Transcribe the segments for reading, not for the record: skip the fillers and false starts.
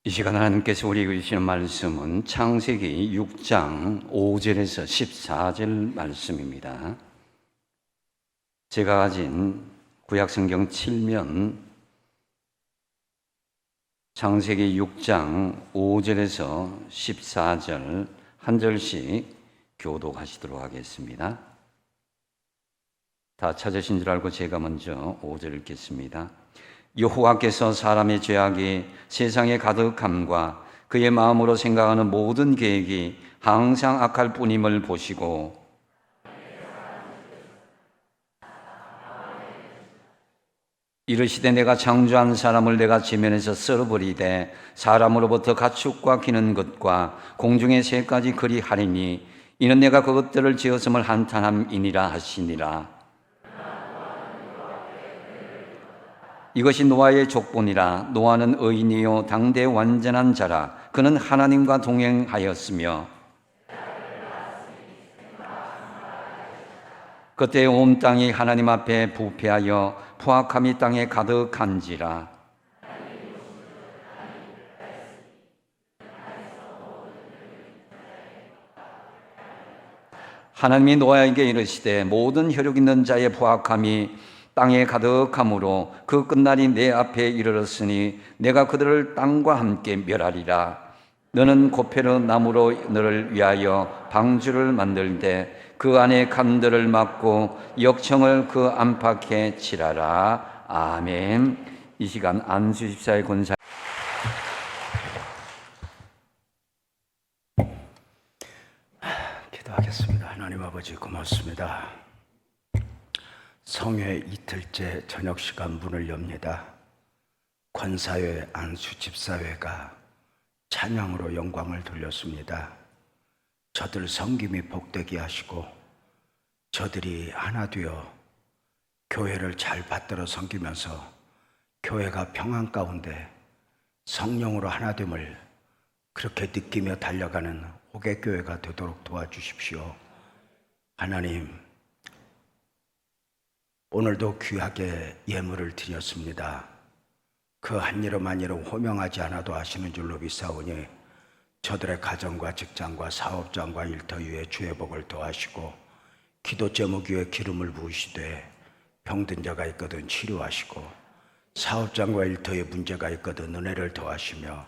이 시간 하나님께서 우리에게 주시는 말씀은 창세기 6장 5절에서 14절 말씀입니다. 제가 가진 구약성경 7면 창세기 6장 5절에서 14절 한 절씩 교독하시도록 하겠습니다. 다 찾으신 줄 알고 제가 먼저 5절 읽겠습니다. 여호와께서 사람의 죄악이 세상에 가득함과 그의 마음으로 생각하는 모든 계획이 항상 악할 뿐임을 보시고 이르시되 내가 창조한 사람을 내가 지면에서 썰어버리되 사람으로부터 가축과 기는 것과 공중의 새까지 그리하리니 이는 내가 그것들을 지었음을 한탄함이니라 하시니라. 이것이 노아의 족본이라. 노아는 의인이요 당대 완전한 자라. 그는 하나님과 동행하였으며 그때 온 땅이 하나님 앞에 부패하여 포악함이 땅에 가득한지라. 하나님이 노아에게 이르시되 모든 혈육 있는 자의 포악함이 땅에 가득함으로 그 끝날이 내 앞에 이르렀으니 내가 그들을 땅과 함께 멸하리라. 너는 고페르 나무로 너를 위하여 방주를 만들되 그 안에 간들을 막고 역청을 그 안팎에 칠하라. 아멘. 이 시간 안수 집사의 권사 기도하겠습니다. 하나님 아버지 고맙습니다. 성회 이틀째 저녁 시간 문을 엽니다. 권사회 안수 집사회가 찬양으로 영광을 돌렸습니다. 저들 섬김이 복되게 하시고 저들이 하나 되어 교회를 잘 받들어 섬기면서 교회가 평안 가운데 성령으로 하나됨을 그렇게 느끼며 달려가는 호계교회가 되도록 도와주십시오. 하나님, 오늘도 귀하게 예물을 드렸습니다. 그 한 일음 한 일음 호명하지 않아도 아시는 줄로 믿사오니 저들의 가정과 직장과 사업장과 일터 위에 주의 복을 더하시고 기도 제목 위에 기름을 부으시되 병든 자가 있거든 치료하시고 사업장과 일터에 문제가 있거든 은혜를 더하시며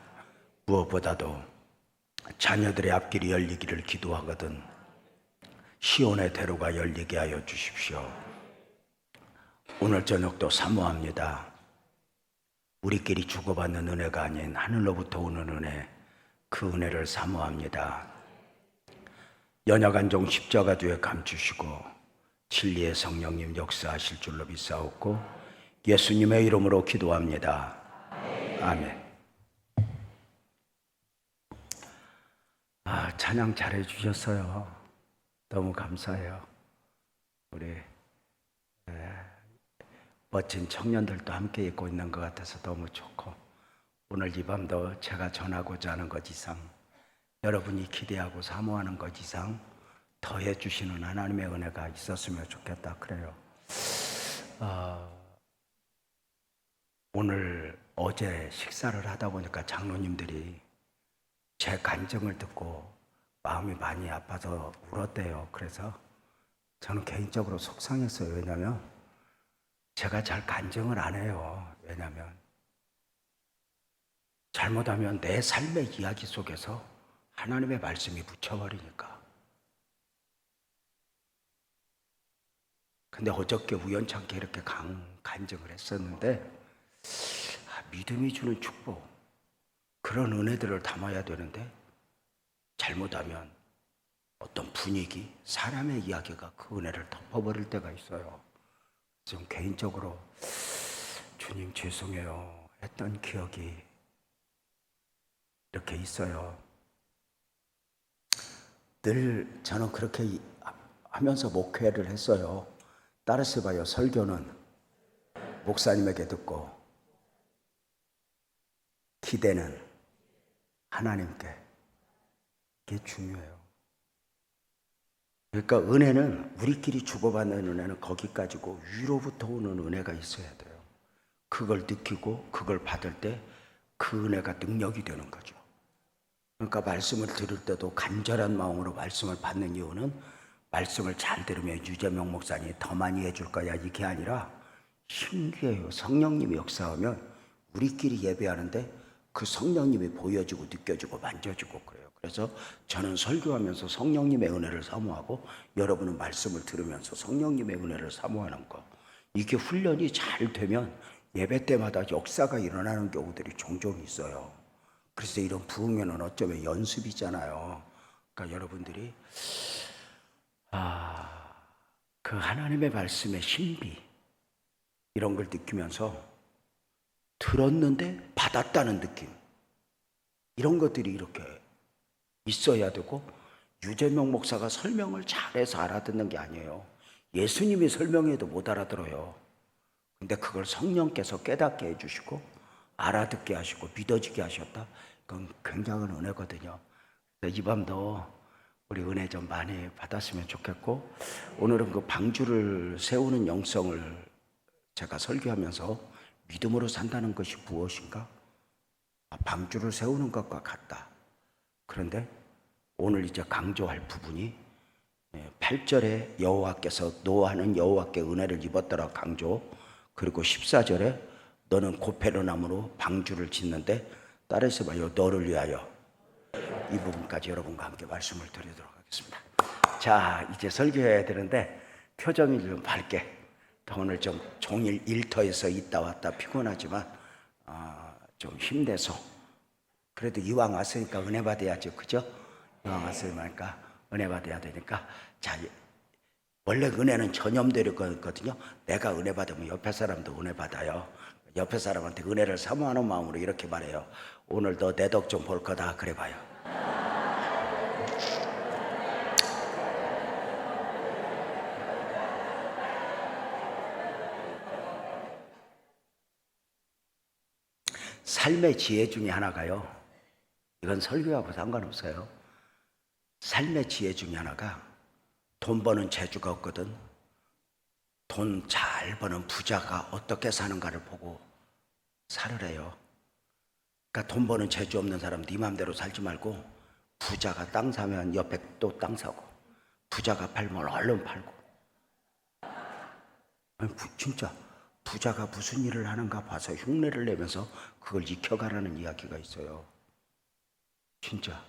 무엇보다도 자녀들의 앞길이 열리기를 기도하거든 시온의 대로가 열리게 하여 주십시오. 오늘 저녁도 사모합니다. 우리끼리 주고받는 은혜가 아닌 하늘로부터 오는 은혜, 그 은혜를 사모합니다. 연약한 종 십자가 뒤에 감추시고 진리의 성령님 역사하실 줄로 믿사옵고 예수님의 이름으로 기도합니다. 아멘. 찬양 잘해 주셨어요. 너무 감사해요. 우리 멋진 청년들도 함께 있고 있는 것 같아서 너무 좋고, 오늘 이 밤도 제가 전하고자 하는 것 이상, 여러분이 기대하고 사모하는 것 이상 더해 주시는 하나님의 은혜가 있었으면 좋겠다 그래요. 오늘 어제 식사를 하다 보니까 장로님들이 제 간증을 듣고 마음이 많이 아파서 울었대요. 그래서 저는 개인적으로 속상했어요. 왜냐하면 제가 잘 간증을 안 해요. 왜냐하면 잘못하면 내 삶의 이야기 속에서 하나님의 말씀이 묻혀버리니까. 근데 어저께 우연찮게 이렇게 간증을 했었는데 믿음이 주는 축복, 그런 은혜들을 담아야 되는데 잘못하면 어떤 분위기, 사람의 이야기가 그 은혜를 덮어버릴 때가 있어요. 좀 개인적으로 주님 죄송해요 했던 기억이 이렇게 있어요. 늘 저는 그렇게 하면서 목회를 했어요. 따라서 봐요. 설교는 목사님에게 듣고 기대는 하나님께. 이게 중요해요. 그러니까 은혜는 우리끼리 주고받는 은혜는 거기까지고 위로부터 오는 은혜가 있어야 돼요. 그걸 느끼고 그걸 받을 때 그 은혜가 능력이 되는 거죠. 그러니까 말씀을 들을 때도 간절한 마음으로 말씀을 받는 이유는 말씀을 잘 들으면 유재명 목사님이 더 많이 해줄 거야 이게 아니라 신기해요. 성령님이 역사하면 우리끼리 예배하는데 그 성령님이 보여지고 느껴지고 만져지고 그래요. 그래서 저는 설교하면서 성령님의 은혜를 사모하고 여러분은 말씀을 들으면서 성령님의 은혜를 사모하는 거, 이게 훈련이 잘 되면 예배 때마다 역사가 일어나는 경우들이 종종 있어요. 그래서 이런 부흥회는 어쩌면 연습이잖아요. 그러니까 여러분들이 그 하나님의 말씀의 신비 이런 걸 느끼면서 들었는데 받았다는 느낌, 이런 것들이 이렇게 있어야 되고, 유재명 목사가 설명을 잘해서 알아듣는 게 아니에요. 예수님이 설명해도 못 알아들어요. 근데 그걸 성령께서 깨닫게 해주시고 알아듣게 하시고 믿어지게 하셨다. 그건 굉장한 은혜거든요. 이 밤도 우리 은혜 좀 많이 받았으면 좋겠고, 오늘은 그 방주를 세우는 영성을 제가 설교하면서 믿음으로 산다는 것이 무엇인가? 방주를 세우는 것과 같다. 그런데 오늘 이제 강조할 부분이 8절에 여호와께서 노아는 여호와께 은혜를 입었더라 강조, 그리고 14절에 너는 고페르나무로 방주를 짓는데 따라서 봐요. 너를 위하여. 이 부분까지 여러분과 함께 말씀을 드리도록 하겠습니다. 자, 이제 설교해야 되는데 표정이 좀 밝게. 오늘 좀 종일 일터에서 있다 왔다 피곤하지만 좀 힘내서, 그래도 이왕 왔으니까 은혜 받아야죠. 그죠? 이왕 왔으니까 은혜 받아야 되니까. 자, 원래 은혜는 전염되는 거거든요. 내가 은혜 받으면 옆에 사람도 은혜 받아요. 옆에 사람한테 은혜를 사모하는 마음으로 이렇게 말해요. 오늘 너 내 덕 좀 볼 거다. 그래 봐요. 삶의 지혜 중에 하나가요, 이건 설교하고 상관없어요. 삶의 지혜 중에 하나가 돈 버는 재주가 없거든. 돈 잘 버는 부자가 어떻게 사는가를 보고 살으래요. 그러니까 돈 버는 재주 없는 사람 네 맘대로 살지 말고, 부자가 땅 사면 옆에 또 땅 사고, 부자가 팔면 얼른 팔고. 아니, 진짜 부자가 무슨 일을 하는가 봐서 흉내를 내면서 그걸 익혀가라는 이야기가 있어요. 진짜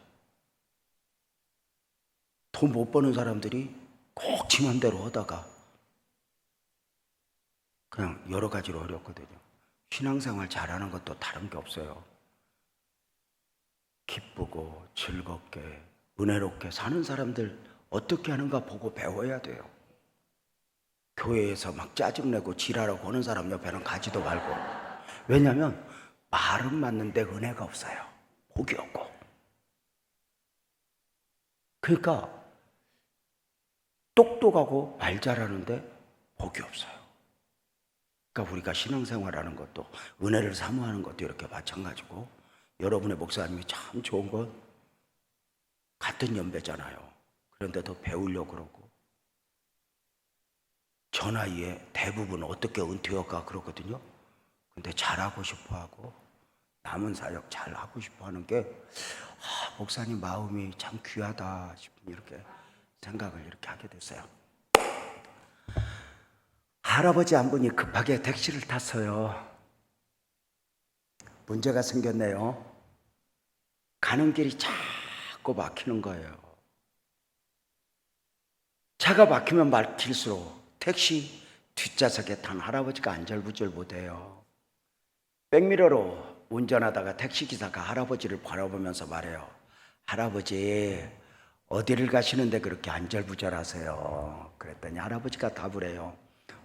돈 못 버는 사람들이 꼭 지 맘대로 하다가 그냥 여러 가지로 어렵거든요. 신앙생활 잘하는 것도 다른 게 없어요. 기쁘고 즐겁게 은혜롭게 사는 사람들 어떻게 하는가 보고 배워야 돼요. 교회에서 막 짜증내고 지랄하고 하는 사람 옆에는 가지도 말고. 왜냐하면 말은 맞는데 은혜가 없어요. 복이 없고. 그러니까 똑똑하고 말 잘하는데 복이 없어요. 그러니까 우리가 신앙생활하는 것도, 은혜를 사모하는 것도 이렇게 마찬가지고, 여러분의 목사님이 참 좋은 건 같은 연배잖아요. 그런데도 배우려고 그러고, 저 나이에 대부분 어떻게 은퇴할까 그러거든요. 근데 잘하고 싶어 하고 남은 사역 잘하고 싶어 하는 게 목사님 마음이 참 귀하다 싶은 이렇게 생각을 이렇게 하게 됐어요. 할아버지 한 분이 급하게 택시를 탔어요. 문제가 생겼네요. 가는 길이 자꾸 막히는 거예요. 차가 막히면 막힐수록 택시 뒷좌석에 탄 할아버지가 안절부절 못해요. 백미러로 운전하다가 택시기사가 할아버지를 바라보면서 말해요. 할아버지, 어디를 가시는데 그렇게 안절부절하세요? 그랬더니 할아버지가 답을 해요.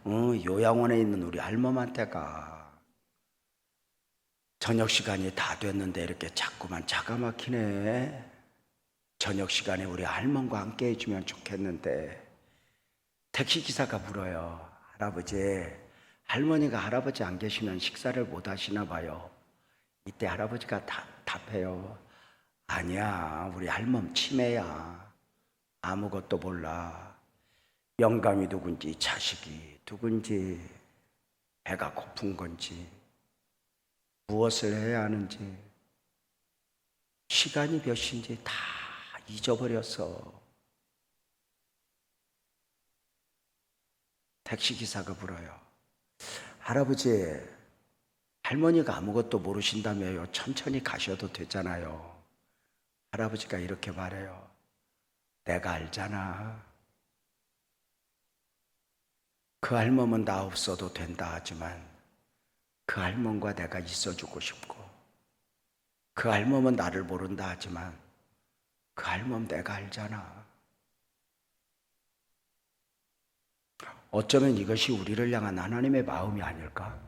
요양원에 있는 우리 할멈한테 가. 저녁 시간이 다 됐는데 이렇게 자꾸만 차가 막히네. 저녁 시간에 우리 할멈과 함께 해주면 좋겠는데. 택시기사가 물어요. 할아버지, 할머니가 할아버지 안 계시면 식사를 못 하시나 봐요. 이때 할아버지가 답해요. 아니야, 우리 할멈 치매야. 아무것도 몰라. 영감이 누군지, 자식이 누군지, 배가 고픈 건지. 무엇을 해야 하는지, 시간이 몇 시인지 다 잊어버렸어. 택시기사가 물어요. 할아버지, 할머니가 아무것도 모르신다며요. 천천히 가셔도 되잖아요. 할아버지가 이렇게 말해요. 내가 알잖아. 그 할멈은 나 없어도 된다 하지만 그 할멈과 내가 있어주고 싶고, 그 할멈은 나를 모른다 하지만 그 할멈 내가 알잖아. 어쩌면 이것이 우리를 향한 하나님의 마음이 아닐까?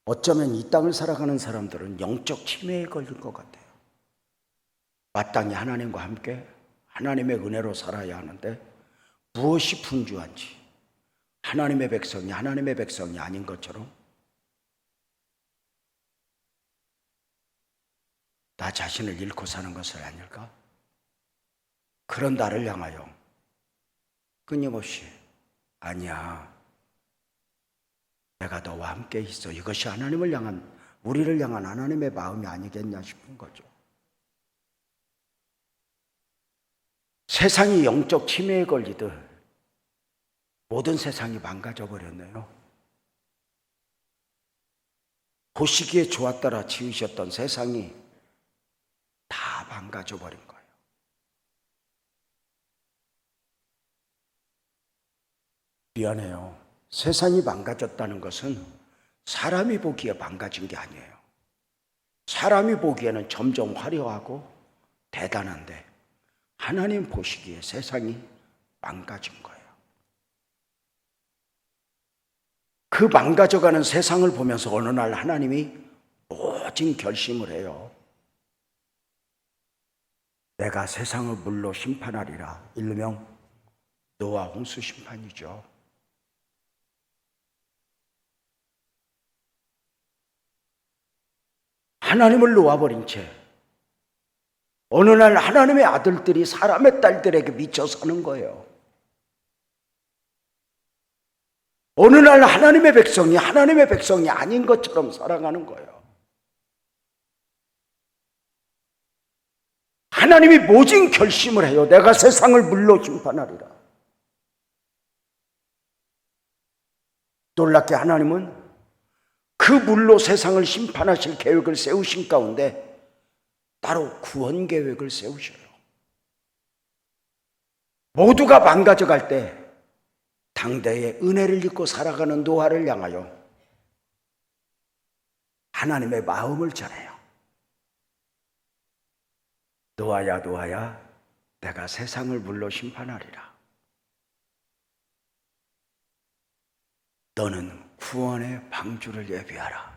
어쩌면 이 땅을 살아가는 사람들은 영적 치매에 걸린 것 같아요. 마땅히 하나님과 함께 하나님의 은혜로 살아야 하는데 무엇이 분주한지, 하나님의 백성이 아닌 것처럼 나 자신을 잃고 사는 것은 아닐까? 그런 나를 향하여 끊임없이 아니야, 내가 너와 함께 있어. 이것이 하나님을 향한, 우리를 향한 하나님의 마음이 아니겠냐 싶은 거죠. 세상이 영적 치매에 걸리듯 모든 세상이 망가져 버렸네요. 보시기에 좋았더라 지으셨던 세상이 다 망가져 버린 거예요. 미안해요. 세상이 망가졌다는 것은 사람이 보기에 망가진 게 아니에요. 사람이 보기에는 점점 화려하고 대단한데 하나님 보시기에 세상이 망가진 거예요. 그 망가져가는 세상을 보면서 어느 날 하나님이 모진 결심을 해요. 내가 세상을 물로 심판하리라. 일명 노아 홍수 심판이죠. 하나님을 놓아버린 채 어느 날 하나님의 아들들이 사람의 딸들에게 미쳐 사는 거예요. 어느 날 하나님의 백성이 아닌 것처럼 살아가는 거예요. 하나님이 모진 결심을 해요. 내가 세상을 물로 심판하리라. 놀랍게 하나님은 그 물로 세상을 심판하실 계획을 세우신 가운데 따로 구원 계획을 세우셔요. 모두가 망가져갈 때 당대의 은혜를 입고 살아가는 노아를 향하여 하나님의 마음을 전해요. 노아야, 노아야, 내가 세상을 물로 심판하리라. 너는 구원의 방주를 예비하라.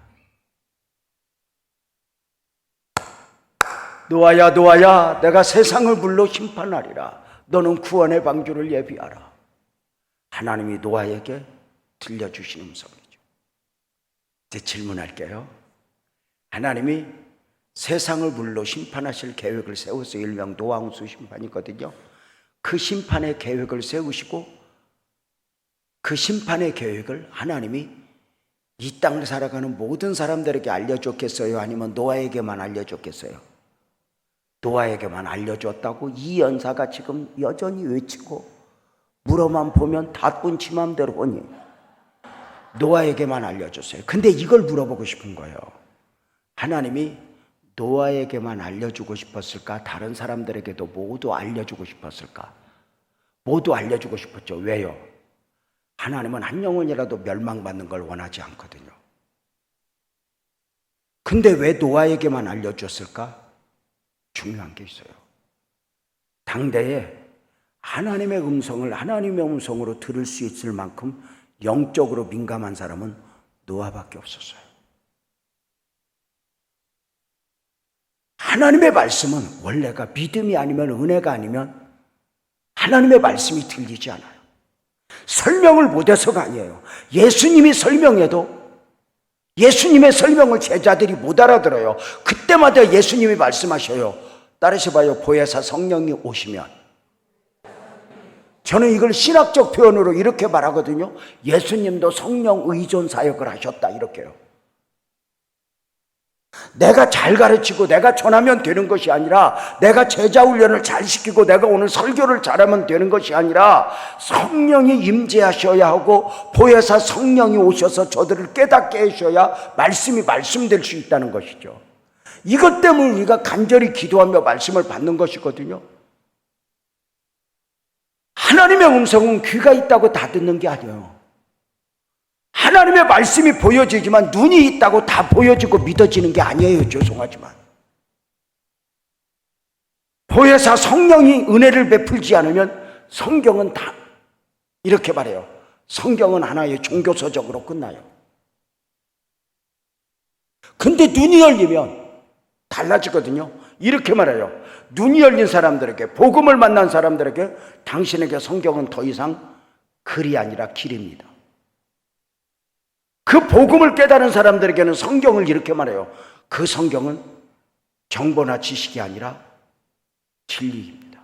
노아야, 노아야, 내가 세상을 물로 심판하리라. 너는 구원의 방주를 예비하라. 하나님이 노아에게 들려주신 음성이죠. 이제 질문할게요. 하나님이 세상을 물로 심판하실 계획을 세워서 일명 노아 홍수 심판이거든요. 그 심판의 계획을 세우시고 그 심판의 계획을 하나님이 이 땅을 살아가는 모든 사람들에게 알려줬겠어요? 아니면 노아에게만 알려줬겠어요? 노아에게만 알려줬다고 이 연사가 지금 여전히 외치고 물어만 보면 다꾼 지 맘대로 보니 노아에게만 알려줬어요. 근데 이걸 물어보고 싶은 거예요. 하나님이 노아에게만 알려주고 싶었을까? 다른 사람들에게도 모두 알려주고 싶었을까? 모두 알려주고 싶었죠. 왜요? 하나님은 한 영혼이라도 멸망받는 걸 원하지 않거든요. 근데 왜 노아에게만 알려줬을까? 중요한 게 있어요. 당대에 하나님의 음성으로 들을 수 있을 만큼 영적으로 민감한 사람은 노아밖에 없었어요. 하나님의 말씀은 원래가 믿음이 아니면 은혜가 아니면 하나님의 말씀이 들리지 않아요. 설명을 못해서가 아니에요. 예수님이 설명해도 예수님의 설명을 제자들이 못 알아들어요. 그때마다 예수님이 말씀하셔요. 따르셔봐요. 보혜사 성령이 오시면 저는 이걸 신학적 표현으로 이렇게 말하거든요. 예수님도 성령 의존 사역을 하셨다, 이렇게요. 내가 잘 가르치고 내가 전하면 되는 것이 아니라, 내가 제자 훈련을 잘 시키고 내가 오늘 설교를 잘하면 되는 것이 아니라, 성령이 임재하셔야 하고 보혜사 성령이 오셔서 저들을 깨닫게 하셔야 말씀이 말씀될 수 있다는 것이죠. 이것 때문에 우리가 간절히 기도하며 말씀을 받는 것이거든요. 하나님의 음성은 귀가 있다고 다 듣는 게 아니에요. 하나님의 말씀이 보여지지만 눈이 있다고 다 보여지고 믿어지는 게 아니에요. 죄송하지만. 보혜사 성령이 은혜를 베풀지 않으면 성경은 다 이렇게 말해요. 성경은 하나의 종교서적으로 끝나요. 근데 눈이 열리면 달라지거든요. 이렇게 말해요. 눈이 열린 사람들에게, 복음을 만난 사람들에게 당신에게 성경은 더 이상 글이 아니라 길입니다. 그 복음을 깨달은 사람들에게는 성경을 이렇게 말해요. 그 성경은 정보나 지식이 아니라 진리입니다.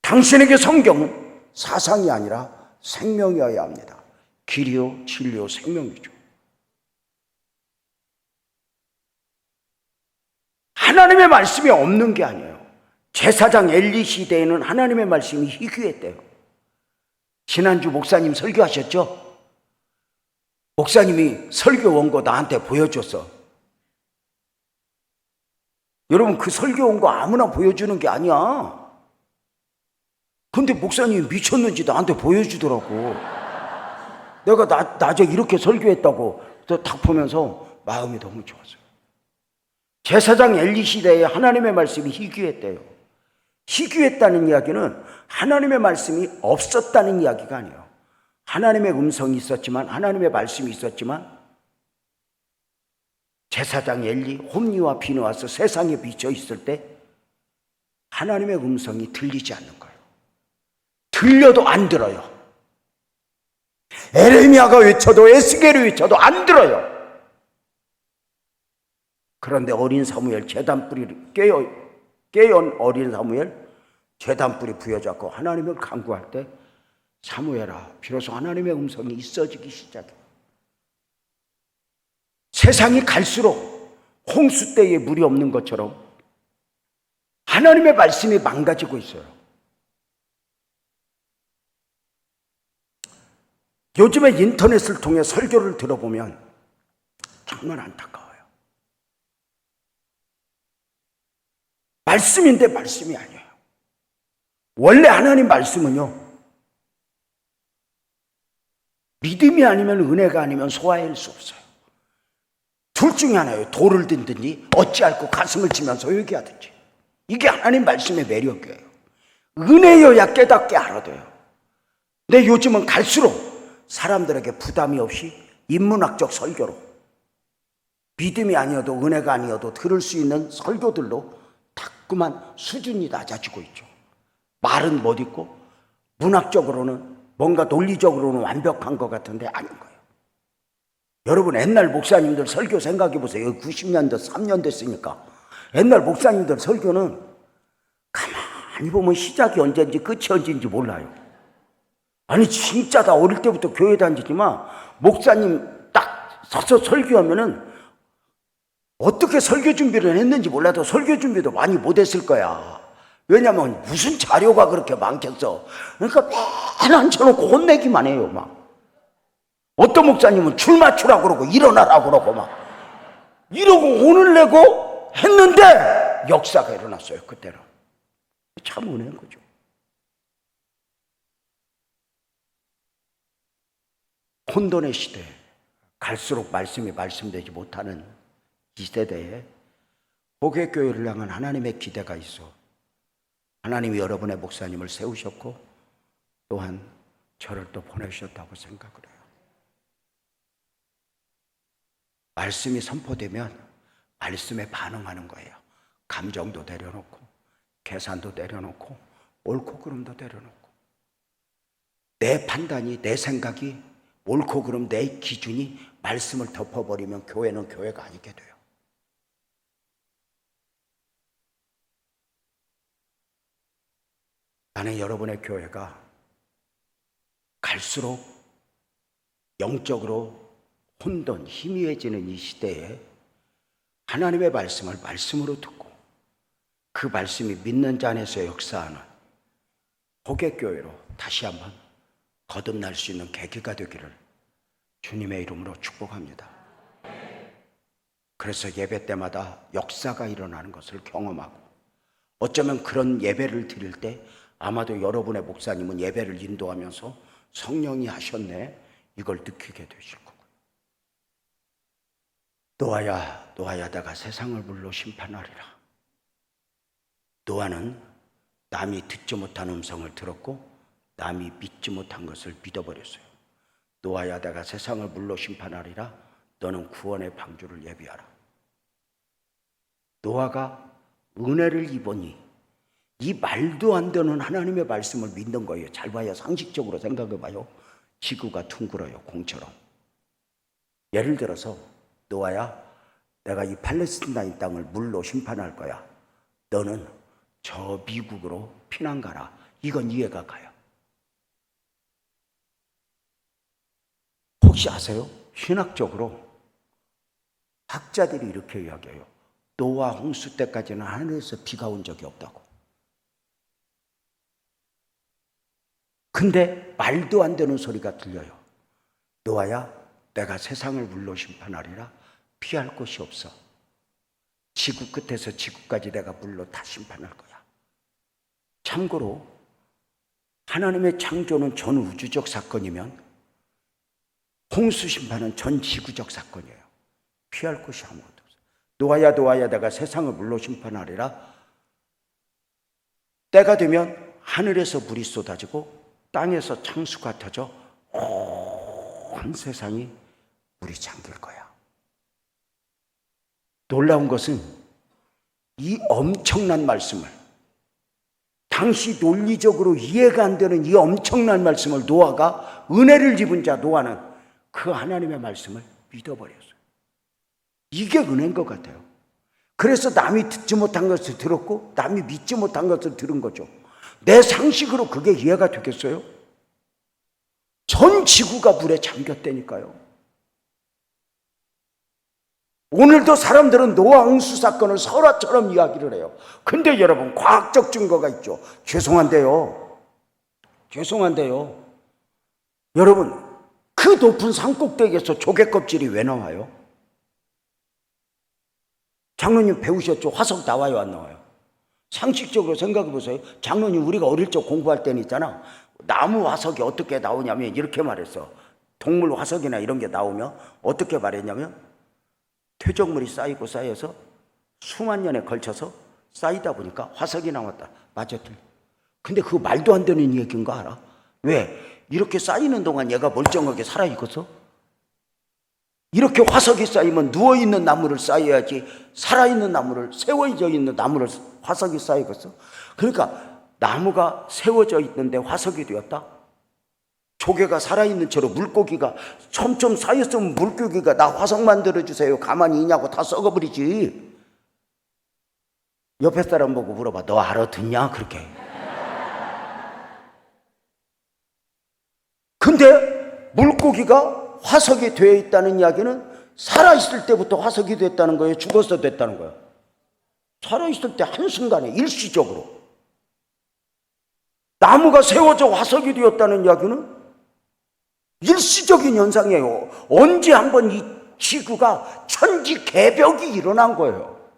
당신에게 성경은 사상이 아니라 생명이어야 합니다. 길이요, 진리요, 생명이죠. 하나님의 말씀이 없는 게 아니에요. 제사장 엘리 시대에는 하나님의 말씀이 희귀했대요. 지난주 목사님 설교하셨죠? 목사님이 설교 원고 나한테 보여줬어. 여러분, 그 설교 원고 아무나 보여주는 게 아니야. 근데 목사님이 미쳤는지 나한테 보여주더라고. 내가 낮에 이렇게 설교했다고 딱 보면서 마음이 너무 좋았어요. 제사장 엘리 시대에 하나님의 말씀이 희귀했대요. 희귀했다는 이야기는 하나님의 말씀이 없었다는 이야기가 아니에요. 하나님의 음성이 있었지만, 하나님의 말씀이 있었지만, 제사장 엘리, 홈리와 비느하스 세상에 비쳐 있을 때 하나님의 음성이 들리지 않는 거예요. 들려도 안 들어요. 에레미야가 외쳐도 에스겔이 외쳐도 안 들어요. 그런데 어린 사무엘, 제단뿌리 깨어온 어린 사무엘, 제단뿌리 부여잡고 하나님을 간구할 때, 사무엘아, 비로소 하나님의 음성이 있어지기 시작해요. 세상이 갈수록 홍수 때에 물이 없는 것처럼 하나님의 말씀이 망가지고 있어요. 요즘에 인터넷을 통해 설교를 들어보면 정말 안타까워요. 말씀인데 말씀이 아니에요. 원래 하나님 말씀은요, 믿음이 아니면 은혜가 아니면 소화할 수 없어요. 둘 중에 하나예요. 돌을 든든지 어찌할꼬 가슴을 치면서 얘기하든지. 이게 하나님 말씀의 매력이에요. 은혜여야 깨닫게 알아둬요. 근데 요즘은 갈수록 사람들에게 부담이 없이 인문학적 설교로, 믿음이 아니어도 은혜가 아니어도 들을 수 있는 설교들로 자꾸만 수준이 낮아지고 있죠. 말은 못 있고 문학적으로는 뭔가 논리적으로는 완벽한 것 같은데 아닌 거예요. 여러분, 옛날 목사님들 설교 생각해 보세요. 90년대 3년 됐으니까. 옛날 목사님들 설교는 가만히 보면 시작이 언제인지 끝이 언제인지 몰라요. 아니 진짜 다 어릴 때부터 교회 다니지만 목사님 딱 서서 설교하면은 어떻게 설교 준비를 했는지 몰라도 설교 준비도 많이 못했을 거야. 왜냐면 무슨 자료가 그렇게 많겠어. 그러니까 맨 앉혀놓고 혼내기만 해요. 막 어떤 목사님은 줄 맞추라고 그러고 일어나라고 그러고 막 이러고 오늘 내고 했는데 역사가 일어났어요. 그때는 참 은혜인 거죠. 혼돈의 시대, 갈수록 말씀이 말씀되지 못하는 이 세대에 복외교회를 향한 하나님의 기대가 있어 하나님이 여러분의 목사님을 세우셨고 또한 저를 또 보내주셨다고 생각을 해요. 말씀이 선포되면 말씀에 반응하는 거예요. 감정도 내려놓고 계산도 내려놓고 옳고 그름도 내려놓고 내 판단이, 내 생각이 옳고 그름, 내 기준이 말씀을 덮어버리면 교회는 교회가 아니게 돼요. 나는 여러분의 교회가 갈수록 영적으로 혼돈, 희미해지는 이 시대에 하나님의 말씀을 말씀으로 듣고 그 말씀이 믿는 자 안에서 역사하는 복의 교회로 다시 한번 거듭날 수 있는 계기가 되기를 주님의 이름으로 축복합니다. 그래서 예배 때마다 역사가 일어나는 것을 경험하고, 어쩌면 그런 예배를 드릴 때 아마도 여러분의 목사님은 예배를 인도하면서 성령이 하셨네, 이걸 느끼게 되실 거고요. 노아야, 노아야, 내가 세상을 물로 심판하리라. 노아는 남이 듣지 못한 음성을 들었고 남이 믿지 못한 것을 믿어버렸어요. 노아야, 내가 세상을 물로 심판하리라. 너는 구원의 방주를 예비하라. 노아가 은혜를 입으니 이 말도 안 되는 하나님의 말씀을 믿는 거예요. 잘 봐요. 상식적으로 생각해 봐요. 지구가 둥글어요, 공처럼. 예를 들어서 노아야, 내가 이 팔레스타인 땅을 물로 심판할 거야. 너는 저 미국으로 피난 가라. 이건 이해가 가요. 혹시 아세요? 신학적으로 학자들이 이렇게 이야기해요. 노아 홍수 때까지는 하늘에서 비가 온 적이 없다고. 근데 말도 안 되는 소리가 들려요. 노아야, 내가 세상을 물로 심판하리라. 피할 곳이 없어. 지구 끝에서 지구까지 내가 물로 다 심판할 거야. 참고로 하나님의 창조는 전 우주적 사건이면 홍수 심판은 전 지구적 사건이에요. 피할 곳이 아무것도 없어. 노아야, 노아야, 내가 세상을 물로 심판하리라. 때가 되면 하늘에서 물이 쏟아지고 땅에서 창수가 터져 온 세상이 물이 잠길 거야. 놀라운 것은 이 엄청난 말씀을, 당시 논리적으로 이해가 안 되는 이 엄청난 말씀을 노아가, 은혜를 입은 자 노아는 그 하나님의 말씀을 믿어버렸어요. 이게 은혜인 것 같아요. 그래서 남이 듣지 못한 것을 들었고 남이 믿지 못한 것을 들은 거죠. 내 상식으로 그게 이해가 되겠어요? 전 지구가 물에 잠겼다니까요. 오늘도 사람들은 노아 홍수 사건을 설화처럼 이야기를 해요. 근데 여러분, 과학적 증거가 있죠. 죄송한데요. 여러분, 그 높은 산꼭대기에서 조개 껍질이 왜 나와요? 장로님 배우셨죠? 화석 나와요, 안 나와요? 상식적으로 생각해 보세요. 장로님, 우리가 어릴 적 공부할 때는 있잖아, 나무 화석이 어떻게 나오냐면 이렇게 말했어. 동물 화석이나 이런 게 나오면 어떻게 말했냐면 퇴적물이 쌓이고 쌓여서 수만 년에 걸쳐서 쌓이다 보니까 화석이 나왔다. 맞아, 틀려. 근데 그거 말도 안 되는 얘기인 거 알아? 왜? 이렇게 쌓이는 동안 얘가 멀쩡하게 살아있겠어? 이렇게 화석이 쌓이면 누워있는 나무를 쌓여야지, 살아있는 나무를, 세워져 있는 나무를 화석이 쌓이겠어? 그러니까 나무가 세워져 있는데 화석이 되었다? 조개가 살아있는 채로 물고기가 촘촘 쌓였으면 물고기가 나 화석 만들어주세요 가만히 있냐고 다 썩어버리지. 옆에 사람 보고 물어봐. 너 알아듣냐? 그렇게. 근데 물고기가 화석이 되어 있다는 이야기는 살아있을 때부터 화석이 됐다는 거예요? 죽어서 됐다는 거예요? 살아있을 때 한순간에 일시적으로. 나무가 세워져 화석이 되었다는 이야기는 일시적인 현상이에요. 언제 한번 이 지구가 천지개벽이 일어난 거예요.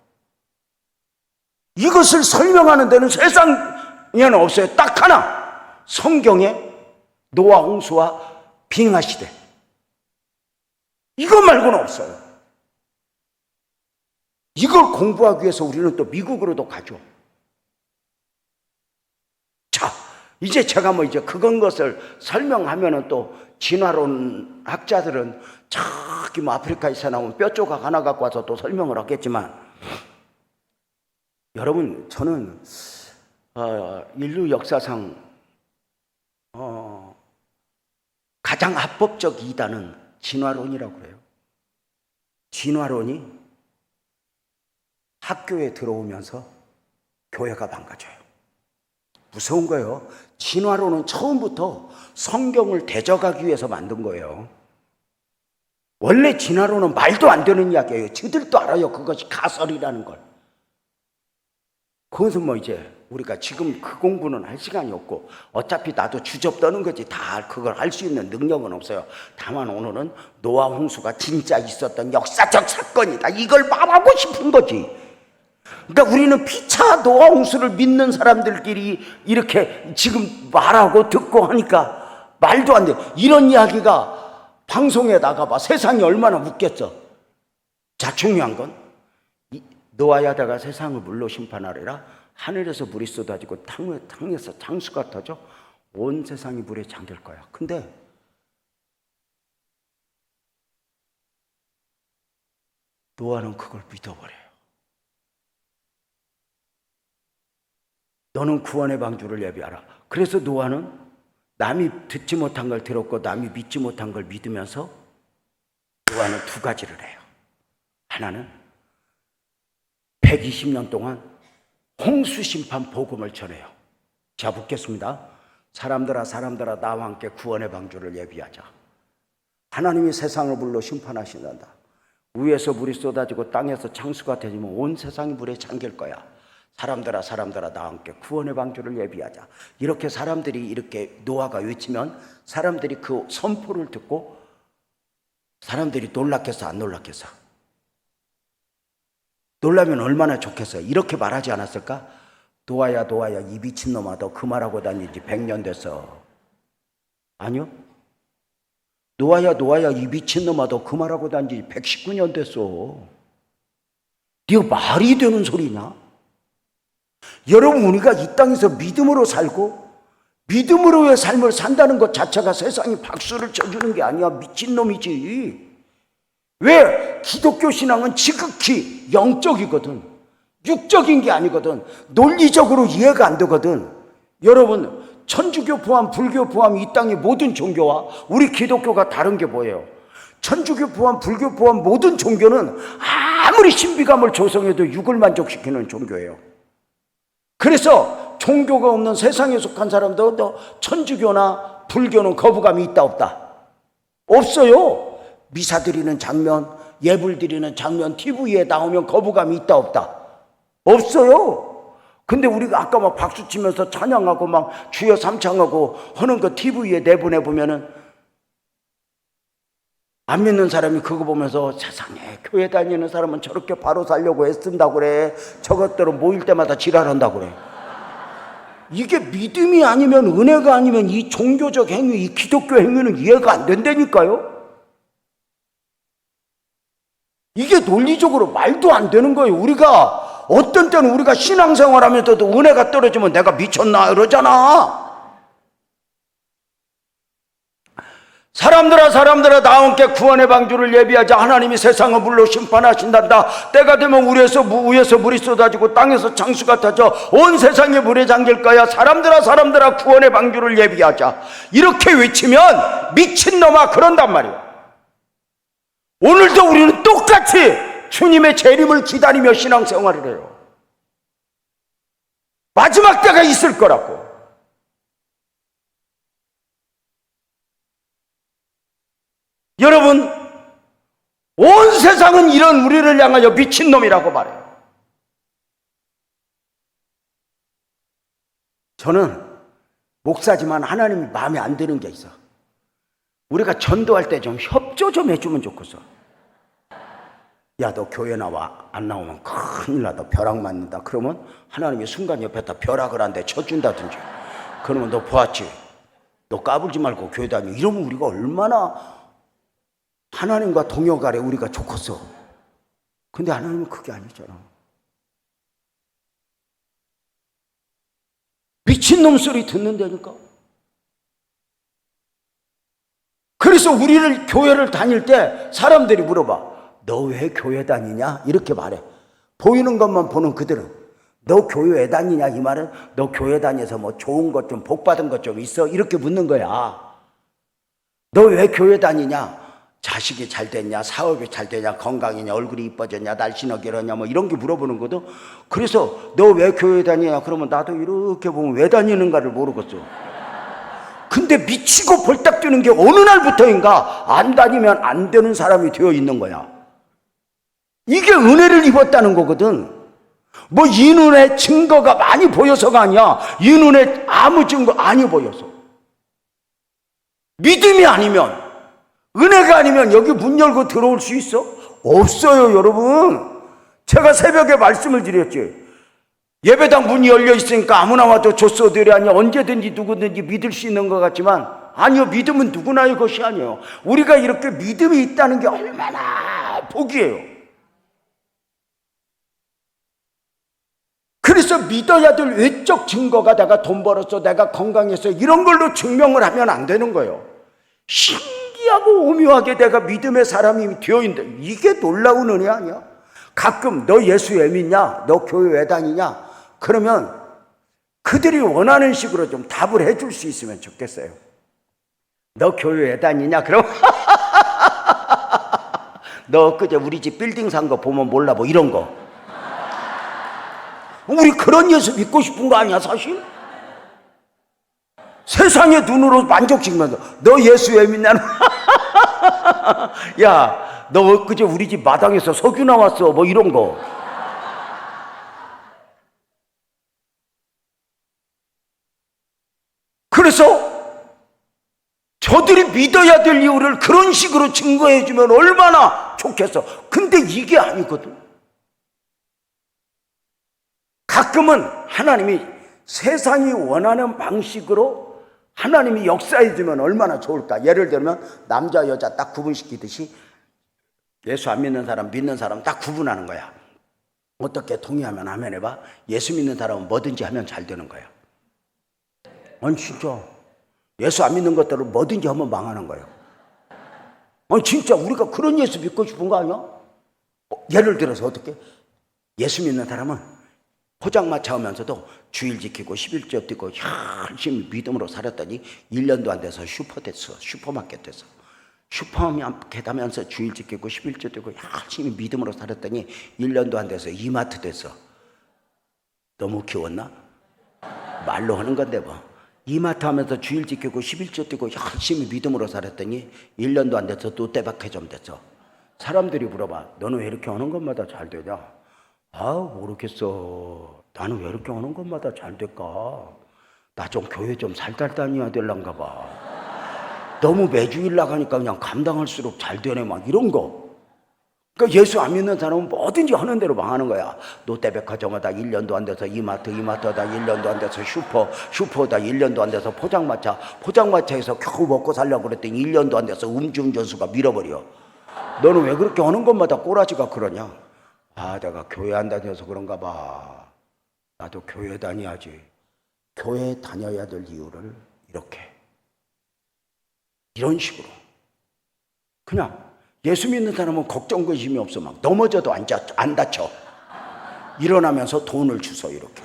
이것을 설명하는 데는 세상에는 없어요. 딱 하나, 성경에 노아 홍수와 빙하 시대, 이거 말고는 없어요. 이걸 공부하기 위해서 우리는 또 미국으로도 가죠. 자, 이제 제가 이제 그건 것을 설명하면은 또 진화론 학자들은 저기 아프리카에서 나온 뼈 조각 하나 갖고 와서 또 설명을 하겠지만, 여러분, 저는 인류 역사상 가장 합법적 이단은 진화론이라고 그래요. 진화론이 학교에 들어오면서 교회가 망가져요. 무서운 거예요. 진화론은 처음부터 성경을 대적하기 위해서 만든 거예요. 원래 진화론은 말도 안 되는 이야기예요. 저들도 알아요. 그것이 가설이라는 걸. 그것은 뭐 이제 우리가 지금 그 공부는 할 시간이 없고 어차피 나도 주접 떠는 거지 다 그걸 할 수 있는 능력은 없어요. 다만 오늘은 노아 홍수가 진짜 있었던 역사적 사건이다. 이걸 말하고 싶은 거지. 그러니까 우리는 피차 노아 홍수를 믿는 사람들끼리 이렇게 지금 말하고 듣고 하니까 말도 안 돼. 이런 이야기가 방송에 나가봐. 세상이 얼마나 웃겠어. 자, 중요한 건 노아야다가 세상을 물로 심판하리라. 하늘에서 물이 쏟아지고 땅에서 장수가 터져 온 세상이 물에 잠길 거야. 근데 노아는 그걸 믿어버려요. 너는 구원의 방주를 예비하라. 그래서 노아는 남이 듣지 못한 걸 들었고 남이 믿지 못한 걸 믿으면서 노아는 두 가지를 해요. 하나는 120년 동안 홍수 심판 복음을 전해요. 자, 묻겠습니다. 사람들아 나와 함께 구원의 방주를 예비하자. 하나님이 세상을 물로 심판하신단다. 위에서 물이 쏟아지고 땅에서 창수가 되면 온 세상이 물에 잠길 거야. 사람들아 나와 함께 구원의 방주를 예비하자. 이렇게 사람들이 이렇게 노아가 외치면 사람들이 그 선포를 듣고 사람들이 놀랐겠어 안 놀랐겠어? 놀라면 얼마나 좋겠어요. 이렇게 말하지 않았을까? 노아야 이 미친놈아 너 그 말하고 다닌 지 100년 됐어. 아니요. 노아야 이 미친놈아 너 그 말하고 다닌 지 119년 됐어. 네가 말이 되는 소리냐? 여러분, 우리가 이 땅에서 믿음으로 살고 믿음으로의 삶을 산다는 것 자체가 세상이 박수를 쳐주는 게 아니야. 미친놈이지. 왜? 기독교 신앙은 지극히 영적이거든. 육적인 게 아니거든. 논리적으로 이해가 안 되거든. 여러분, 천주교 포함 불교 포함 이 땅의 모든 종교와 우리 기독교가 다른 게 뭐예요? 천주교 포함 불교 포함 모든 종교는 아무리 신비감을 조성해도 육을 만족시키는 종교예요. 그래서 종교가 없는 세상에 속한 사람도 천주교나 불교는 거부감이 있다 없다? 없어요. 미사 드리는 장면, 예불 드리는 장면 TV에 나오면 거부감이 있다 없다? 없어요. 근데 우리가 아까 막 박수 치면서 찬양하고 막 주여 삼창하고 하는 거 TV에 내보내보면은 안 믿는 사람이 그거 보면서 세상에 교회 다니는 사람은 저렇게 바로 살려고 애쓴다고 그래. 저것들은 모일 때마다 지랄한다고 그래. 이게 믿음이 아니면 은혜가 아니면 이 종교적 행위, 이 기독교 행위는 이해가 안 된다니까요. 이게 논리적으로 말도 안 되는 거예요. 우리가 어떤 때는 우리가 신앙생활 하면서도 은혜가 떨어지면 내가 미쳤나 이러잖아. 사람들아 나와 함께 구원의 방주를 예비하자. 하나님이 세상을 물로 심판하신단다. 때가 되면 위에서 물이 쏟아지고 땅에서 장수가 터져 온 세상에 물에 잠길 거야. 사람들아 구원의 방주를 예비하자. 이렇게 외치면 미친놈아 그런단 말이야. 오늘도 우리는 똑같이 주님의 재림을 기다리며 신앙생활을 해요. 마지막 때가 있을 거라고. 여러분, 온 세상은 이런 우리를 향하여 미친놈이라고 말해요. 저는 목사지만 하나님이 마음에 안 드는 게 있어. 우리가 전도할 때 좀 협조 좀 해주면 좋겠어. 야, 너 교회 나와. 안 나오면 큰일 나다. 벼락 맞는다. 그러면 하나님이 순간 옆에다 벼락을 한 대 쳐준다든지. 그러면 너 보았지? 너 까불지 말고 교회 다니. 이러면 우리가 얼마나 하나님과 동역하래 우리가 좋겠어. 근데 하나님은 그게 아니잖아. 미친놈 소리 듣는다니까. 그래서 우리를 교회를 다닐 때 사람들이 물어봐. 너 왜 교회 다니냐? 이렇게 말해. 보이는 것만 보는 그들은 너 교회 왜 다니냐? 이 말은 너 교회 다녀서 뭐 좋은 것 좀 복 받은 것 좀 있어? 이렇게 묻는 거야. 너 왜 교회 다니냐? 자식이 잘 됐냐, 사업이 잘 되냐, 건강이냐, 얼굴이 이뻐졌냐, 날씬하게 하냐, 뭐 이런 게 물어보는 거도. 그래서 너 왜 교회 다니냐? 그러면 나도 이렇게 보면 왜 다니는가를 모르겠어. 근데 미치고 벌떡 뛰는 게 어느 날부터인가 안 다니면 안 되는 사람이 되어 있는 거야. 이게 은혜를 입었다는 거거든. 뭐 이 눈에 증거가 많이 보여서가 아니야. 이 눈에 아무 증거 아니 보여서. 믿음이 아니면, 은혜가 아니면 여기 문 열고 들어올 수 있어? 없어요, 여러분. 제가 새벽에 말씀을 드렸지. 예배당 문이 열려 있으니까 아무나 와도 줬어들이 아니야. 언제든지 누구든지 믿을 수 있는 것 같지만, 아니요, 믿음은 누구나의 것이 아니에요. 우리가 이렇게 믿음이 있다는 게 얼마나 복이에요. 그래서 믿어야 될 외적 증거가 내가 돈 벌었어, 내가 건강했어, 이런 걸로 증명을 하면 안 되는 거예요. 신기하고 오묘하게 내가 믿음의 사람이 되어 있는데, 이게 놀라운 은혜 아니야? 가끔 너 예수 왜 믿냐? 너 교회 왜 다니냐? 그러면 그들이 원하는 식으로 좀 답을 해줄 수 있으면 좋겠어요. 너 교회 왜 다니냐? 그럼 너 그제 우리 집 빌딩 산 거 보면 몰라, 뭐 이런 거. 우리 그런 예수 믿고 싶은 거 아니야, 사실? 세상의 눈으로 만족시키면서 너 예수 왜 믿냐? 야, 너 그제 우리 집 마당에서 석유 나왔어, 뭐 이런 거. 그래서 저들이 믿어야 될 이유를 그런 식으로 증거해 주면 얼마나 좋겠어. 근데 이게 아니거든. 가끔은 하나님이 세상이 원하는 방식으로 하나님이 역사해 주면 얼마나 좋을까. 예를 들면 남자 여자 딱 구분시키듯이 예수 안 믿는 사람 믿는 사람 딱 구분하는 거야. 어떻게 동의하면 아멘 해봐. 예수 믿는 사람은 뭐든지 하면 잘 되는 거야. 아니 진짜 예수 안 믿는 것들은 뭐든지 하면 망하는 거예요. 아니 진짜 우리가 그런 예수 믿고 싶은 거 아니야? 예를 들어서 어떻게? 예수 믿는 사람은 포장마차 하면서도 주일 지키고 11조 뛰고 열심히 믿음으로 살았더니 1년도 안 돼서 슈퍼 됐어. 슈퍼마켓 됐어. 슈퍼마켓 하면서 주일 지키고 11조 뛰고 열심히 믿음으로 살았더니 1년도 안 돼서 이마트 됐어. 너무 키웠나? 말로 하는 건데 뭐. 이마트 하면서 주일 지키고 11조 뛰고 열심히 믿음으로 살았더니 1년도 안 돼서 롯데백화점 됐어. 사람들이 물어봐. 너는 왜 이렇게 하는 것마다 잘 되냐? 아 모르겠어. 나는 왜 이렇게 하는 것마다 잘 될까? 나 좀 교회 좀 살살 다녀야 될란가 봐. 너무 매주일 나가니까 그냥 감당할수록 잘 되네 막 이런 거. 그러니까 예수 안 믿는 사람은 뭐든지 하는 대로 망하는 거야. 롯데백화점 하다 1년도 안 돼서 이마트 하다 1년도 안 돼서 슈퍼다 1년도 안 돼서 포장마차에서 겨우 먹고 살려고 그랬더니 1년도 안 돼서 음주운전수가 밀어버려. 너는 왜 그렇게 하는 것마다 꼬라지가 그러냐? 아 내가 교회 안 다녀서 그런가 봐. 나도 교회 다녀야지. 교회 다녀야 될 이유를 이런 식으로 그냥 예수 믿는 사람은 걱정 근심이 없어. 막 넘어져도 안 다쳐. 일어나면서 돈을 주소 이렇게.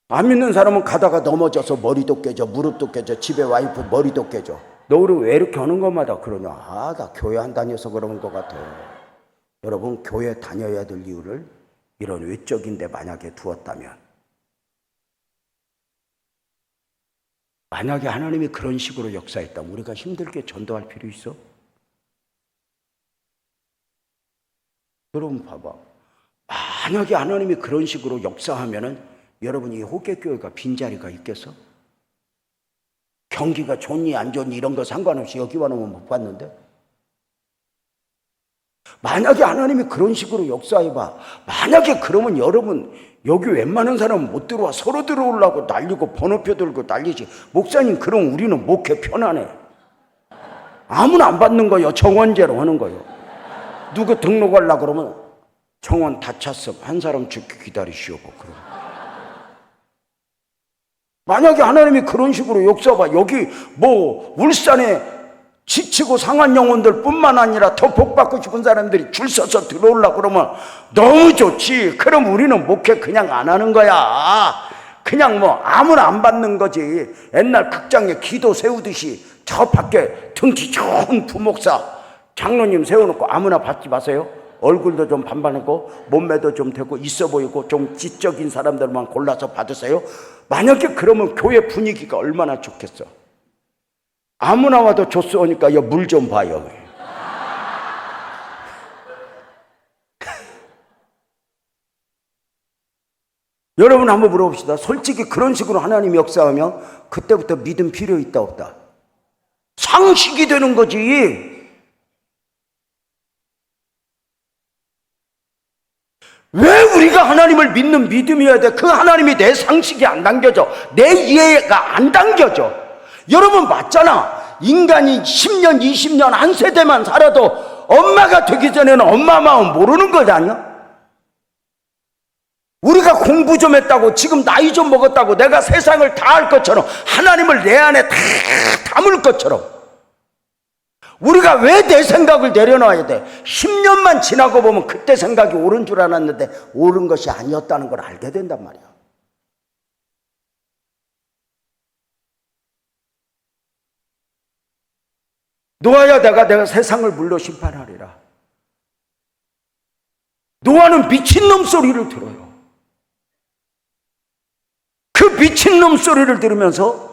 안 믿는 사람은 가다가 넘어져서 머리도 깨져 무릎도 깨져 집에 와이프 머리도 깨져. 너 왜 이렇게 하는 것마다 그러냐? 아, 나 교회 안 다녀서 그런 것 같아. 여러분 교회 다녀야 될 이유를 이런 외적인 데 만약에 두었다면, 만약에 하나님이 그런 식으로 역사했다면 우리가 힘들게 전도할 필요 있어? 여러분 봐봐. 만약에 하나님이 그런 식으로 역사하면은 여러분이 호계교회가 빈자리가 있겠어? 경기가 좋니 안 좋니 이런 거 상관없이 여기 와놓으면 못 봤는데, 만약에 하나님이 그런 식으로 역사해봐. 만약에 그러면 여러분 여기 웬만한 사람은 못 들어와. 서로 들어오려고 난리고 번호표 들고 난리지. 목사님 그럼 우리는 목회 편안해. 아무나 안 받는 거요. 정원제로 하는 거요. 누구 등록하려고 그러면 정원 다 찼어. 한 사람 죽기 기다리시오. 그럼. 만약에 하나님이 그런 식으로 역사봐. 여기 뭐 울산에 지치고 상한 영혼들 뿐만 아니라 더 복받고 싶은 사람들이 줄 서서 들어오려고 그러면 너무 좋지. 그럼 우리는 목회 그냥 안 하는 거야. 그냥 뭐 아무나 안 받는 거지. 옛날 극장에 기도 세우듯이 저 밖에 등치 좋은 부목사 장로님 세워놓고 아무나 받지 마세요. 얼굴도 좀 반반하고 몸매도 좀 되고 있어 보이고 좀 지적인 사람들만 골라서 받으세요. 만약에 그러면 교회 분위기가 얼마나 좋겠어. 아무나 와도 좋소니까 물 좀 봐요. 여러분 한번 물어봅시다. 솔직히 그런 식으로 하나님이 역사하면 그때부터 믿음 필요 있다 없다? 상식이 되는 거지. 왜 우리가 하나님을 믿는 믿음이어야 돼? 그 하나님이 내 상식이 안 당겨져. 내 이해가 안 당겨져. 여러분 맞잖아. 인간이 10년, 20년 한 세대만 살아도 엄마가 되기 전에는 엄마 마음 모르는 거잖아. 우리가 공부 좀 했다고 지금 나이 좀 먹었다고 내가 세상을 다 알 것처럼 하나님을 내 안에 다 담을 것처럼 우리가 왜 내 생각을 내려놔야 돼? 10년만 지나고 보면 그때 생각이 옳은 줄 알았는데 옳은 것이 아니었다는 걸 알게 된단 말이야. 노아야 내가 세상을 물로 심판하리라. 노아는 미친놈 소리를 들어요. 그 미친놈 소리를 들으면서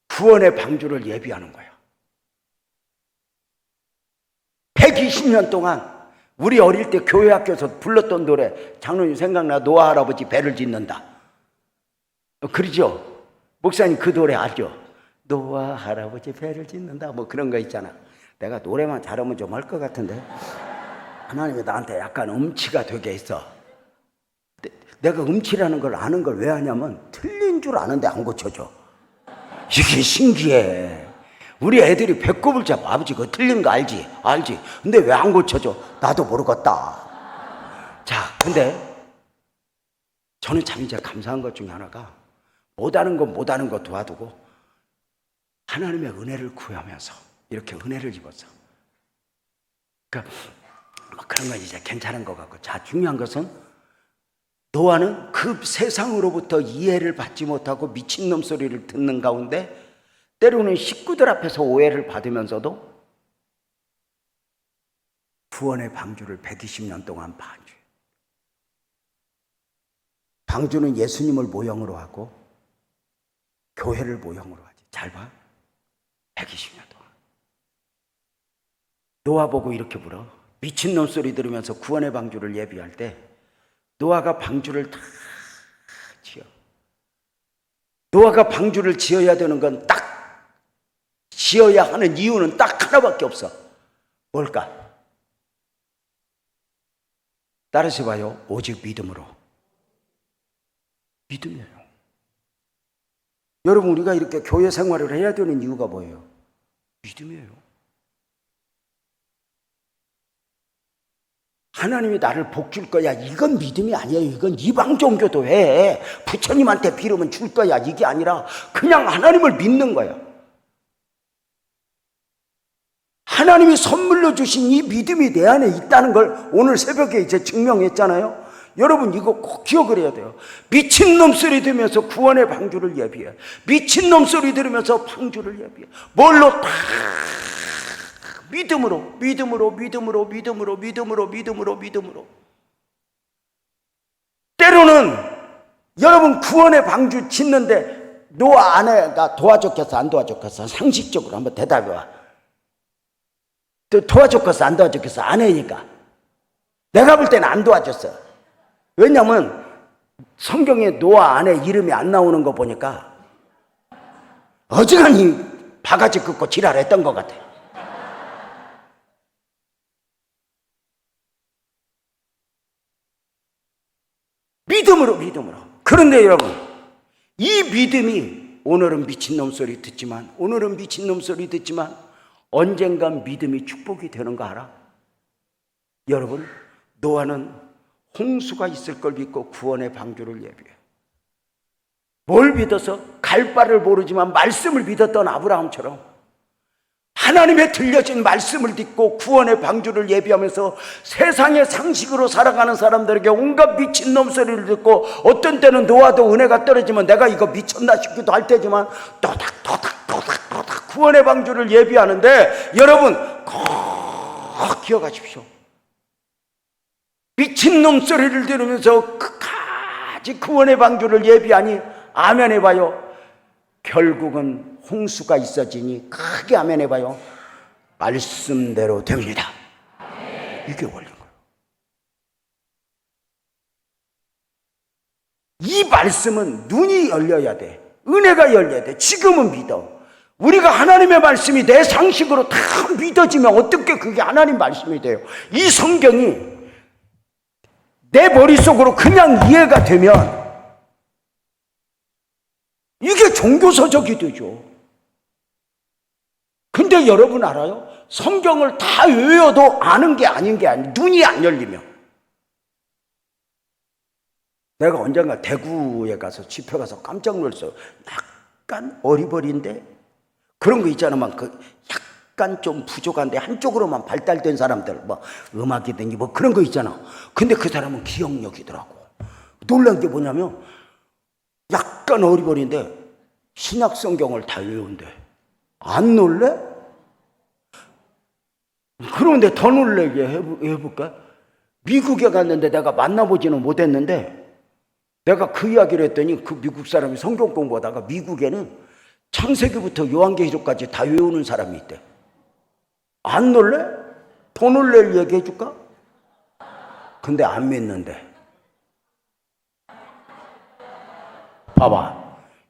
구원의 방주를 예비하는 거야. 120년 동안 우리 어릴 때 교회 학교에서 불렀던 노래, 장로님 생각나? 노아 할아버지 배를 짓는다. 그러죠? 목사님 그 노래 알죠? 노아 할아버지 배를 짓는다 뭐 그런 거 있잖아. 내가 노래만 잘하면 좀 할 것 같은데 하나님이 나한테 약간 음치가 되게 있어. 내가 음치라는 걸 아는 걸 왜 하냐면 틀린 줄 아는데 안 고쳐줘. 이게 신기해. 우리 애들이 배꼽을 잡아. 아버지 그거 틀린 거 알지? 근데 왜 안 고쳐줘? 나도 모르겠다. 자, 근데 저는 참 이제 감사한 것 중에 하나가 못하는 거 도와두고 하나님의 은혜를 구하면서 이렇게 은혜를 입었어. 그러니까 그런 건 이제 괜찮은 것 같고, 자, 중요한 것은 노아는 그 세상으로부터 이해를 받지 못하고 미친놈 소리를 듣는 가운데 때로는 식구들 앞에서 오해를 받으면서도 구원의 방주를 120년 동안 방주해. 방주는 예수님을 모형으로 하고 교회를 모형으로 하지. 잘 봐. 120년 동안. 노아 보고 이렇게 물어. 미친놈 소리 들으면서 구원의 방주를 예비할 때 노아가 방주를 다 지어. 노아가 방주를 지어야 되는 건 딱 지어야 하는 이유는 딱 하나밖에 없어. 뭘까? 따라서 봐요. 오직 믿음으로. 믿음이에요. 여러분 우리가 이렇게 교회 생활을 해야 되는 이유가 뭐예요? 믿음이에요. 하나님이 나를 복 줄 거야. 이건 믿음이 아니에요. 이건 이방 종교도 해. 부처님한테 빌으면 줄 거야. 이게 아니라 그냥 하나님을 믿는 거야. 하나님이 선물로 주신 이 믿음이 내 안에 있다는 걸 오늘 새벽에 이제 증명했잖아요. 여러분 이거 꼭 기억을 해야 돼요. 미친놈 소리 들으면서 구원의 방주를 예비해. 미친놈 소리 들으면서 방주를 예비해. 뭘로 다 믿음으로. 때로는 여러분 구원의 방주 짓는데 노아 아내가 도와줬겠어 안 도와줬겠어? 상식적으로 한번 대답해봐. 도와줬겠어 안 도와줬겠어? 아내니까. 내가 볼 때는 안 도와줬어. 왜냐면 성경에 노아 아내 이름이 안 나오는 거 보니까 어지간히 바가지 긋고 지랄했던 것 같아. 믿음으로. 그런데 여러분 이 믿음이 오늘은 미친놈 소리 듣지만 언젠간 믿음이 축복이 되는 거 알아? 여러분 노아는 홍수가 있을 걸 믿고 구원의 방주를 예비해. 뭘 믿어서? 갈 바를 모르지만 말씀을 믿었던 아브라함처럼 하나님의 들려진 말씀을 듣고 구원의 방주를 예비하면서 세상의 상식으로 살아가는 사람들에게 온갖 미친놈 소리를 듣고 어떤 때는 놓아도 은혜가 떨어지면 내가 이거 미쳤나 싶기도 할 때지만 또닥 구원의 방주를 예비하는데 여러분 꼭 기억하십시오. 미친놈 소리를 들으면서 끝까지 구원의 방주를 예비하니 아멘 해봐요. 결국은 홍수가 있어지니 크게 아멘 해봐요. 말씀대로 됩니다. 이게 원리인 거예요. 이 말씀은 눈이 열려야 돼. 은혜가 열려야 돼. 지금은 믿어. 우리가 하나님의 말씀이 내 상식으로 다 믿어지면 어떻게 그게 하나님 말씀이 돼요? 이 성경이 내 머릿속으로 그냥 이해가 되면 이게 종교서적이 되죠. 근데 여러분 알아요? 성경을 다 외워도 아는 게 아닌 게 아니에요. 눈이 안 열리면. 내가 언젠가 대구에 가서 집회 가서 깜짝 놀랐어요. 약간 어리버리인데 그런 거 있잖아. 약간 좀 부족한데 한쪽으로만 발달된 사람들, 뭐 음악이든지 뭐 그런 거 있잖아. 근데 그 사람은 기억력이더라고. 놀란 게 뭐냐면 약간 어리버리인데 신약 성경을 다 외운대. 안 놀래? 그런데 더 놀래게 해볼까? 미국에 갔는데 내가 만나보지는 못했는데 내가 그 이야기를 했더니 그 미국 사람이 성경 공부하다가 미국에는 창세기부터 요한계시록까지 다 외우는 사람이 있대. 안 놀래? 더 놀랄 얘기 해줄까? 근데 안 믿는데. 봐봐.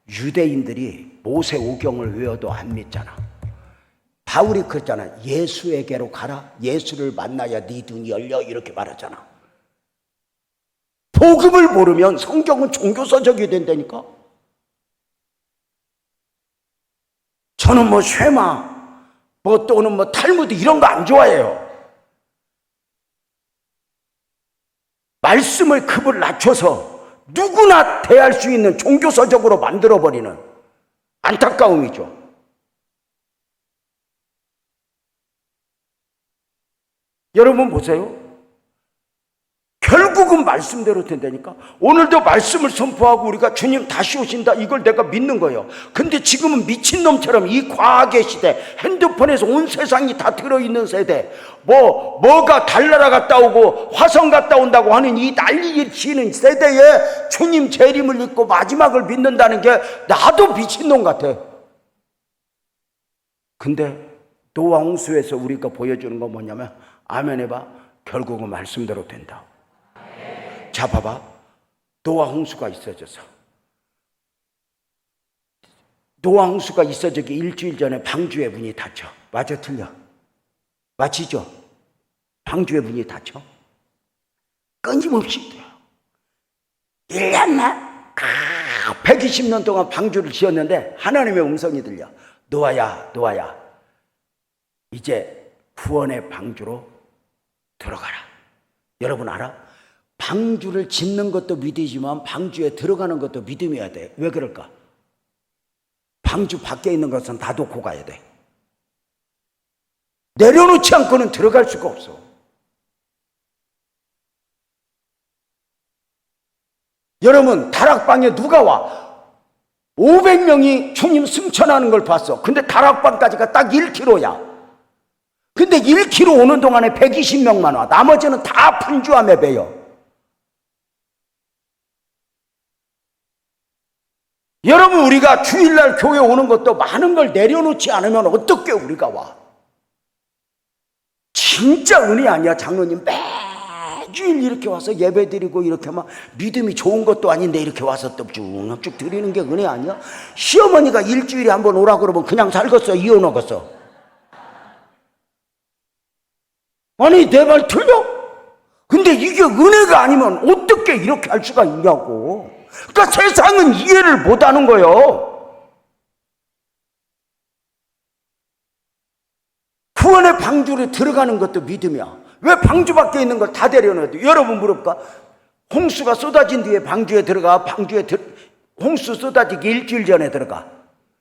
유대인들이 모세 오경을 외워도 안 믿잖아. 바울이 그랬잖아. 예수에게로 가라. 예수를 만나야 네 눈이 열려. 이렇게 말하잖아. 복음을 모르면 성경은 종교서적이 된다니까. 저는 뭐 쉐마 뭐 또는 뭐 탈무드 이런 거 안 좋아해요. 말씀의 급을 낮춰서 누구나 대할 수 있는 종교서적으로 만들어버리는 안타까움이죠. 여러분 보세요. 결국은 말씀대로 된다니까. 오늘도 말씀을 선포하고 우리가 주님 다시 오신다 이걸 내가 믿는 거예요. 근데 지금은 미친놈처럼 이 과학의 시대, 핸드폰에서 온 세상이 다 들어있는 세대, 뭐가 달나라 갔다 오고 화성 갔다 온다고 하는 이 난리 치는 세대에 주님 재림을 믿고 마지막을 믿는다는 게 나도 미친놈 같아. 근데 노아 홍수에서 우리가 보여주는 건 뭐냐면 아멘 해봐. 결국은 말씀대로 된다. 자 봐봐. 노아 홍수가 있어져서 노아 홍수가 있어지기 일주일 전에 방주의 문이 닫혀. 맞아 틀려? 맞히죠? 방주의 문이 닫혀. 끊임없이 돼요. 1년만 120년 동안 방주를 지었는데 하나님의 음성이 들려. 노아야 노아야 이제 구원의 방주로 들어가라. 여러분 알아? 방주를 짓는 것도 믿음이지만 방주에 들어가는 것도 믿음이어야 돼. 왜 그럴까? 방주 밖에 있는 것은 다 놓고 가야 돼. 내려놓지 않고는 들어갈 수가 없어. 여러분 다락방에 누가 와? 500명이 주님 승천하는 걸 봤어. 근데 다락방까지가 딱 1km야. 근데 1km 오는 동안에 120명만 와. 나머지는 다 분주함에 배여. 여러분 우리가 주일날 교회 오는 것도 많은 걸 내려놓지 않으면 어떻게 우리가 와? 진짜 은혜 아니야. 장로님 매주일 이렇게 와서 예배드리고 이렇게 막 믿음이 좋은 것도 아닌데 이렇게 와서 또 쭉쭉 드리는 게 은혜 아니야? 시어머니가 일주일에 한번 오라 그러면 그냥 살겠어? 이혼하겠어? 아니 내 말 틀려? 근데 이게 은혜가 아니면 어떻게 이렇게 할 수가 있냐고. 그러니까 세상은 이해를 못하는 거예요. 구원의 방주로 들어가는 것도 믿음이야. 왜 방주 밖에 있는 걸 다 데려놔도? 여러분 물어볼까? 홍수가 쏟아진 뒤에 방주에 홍수 쏟아지기 일주일 전에 들어가.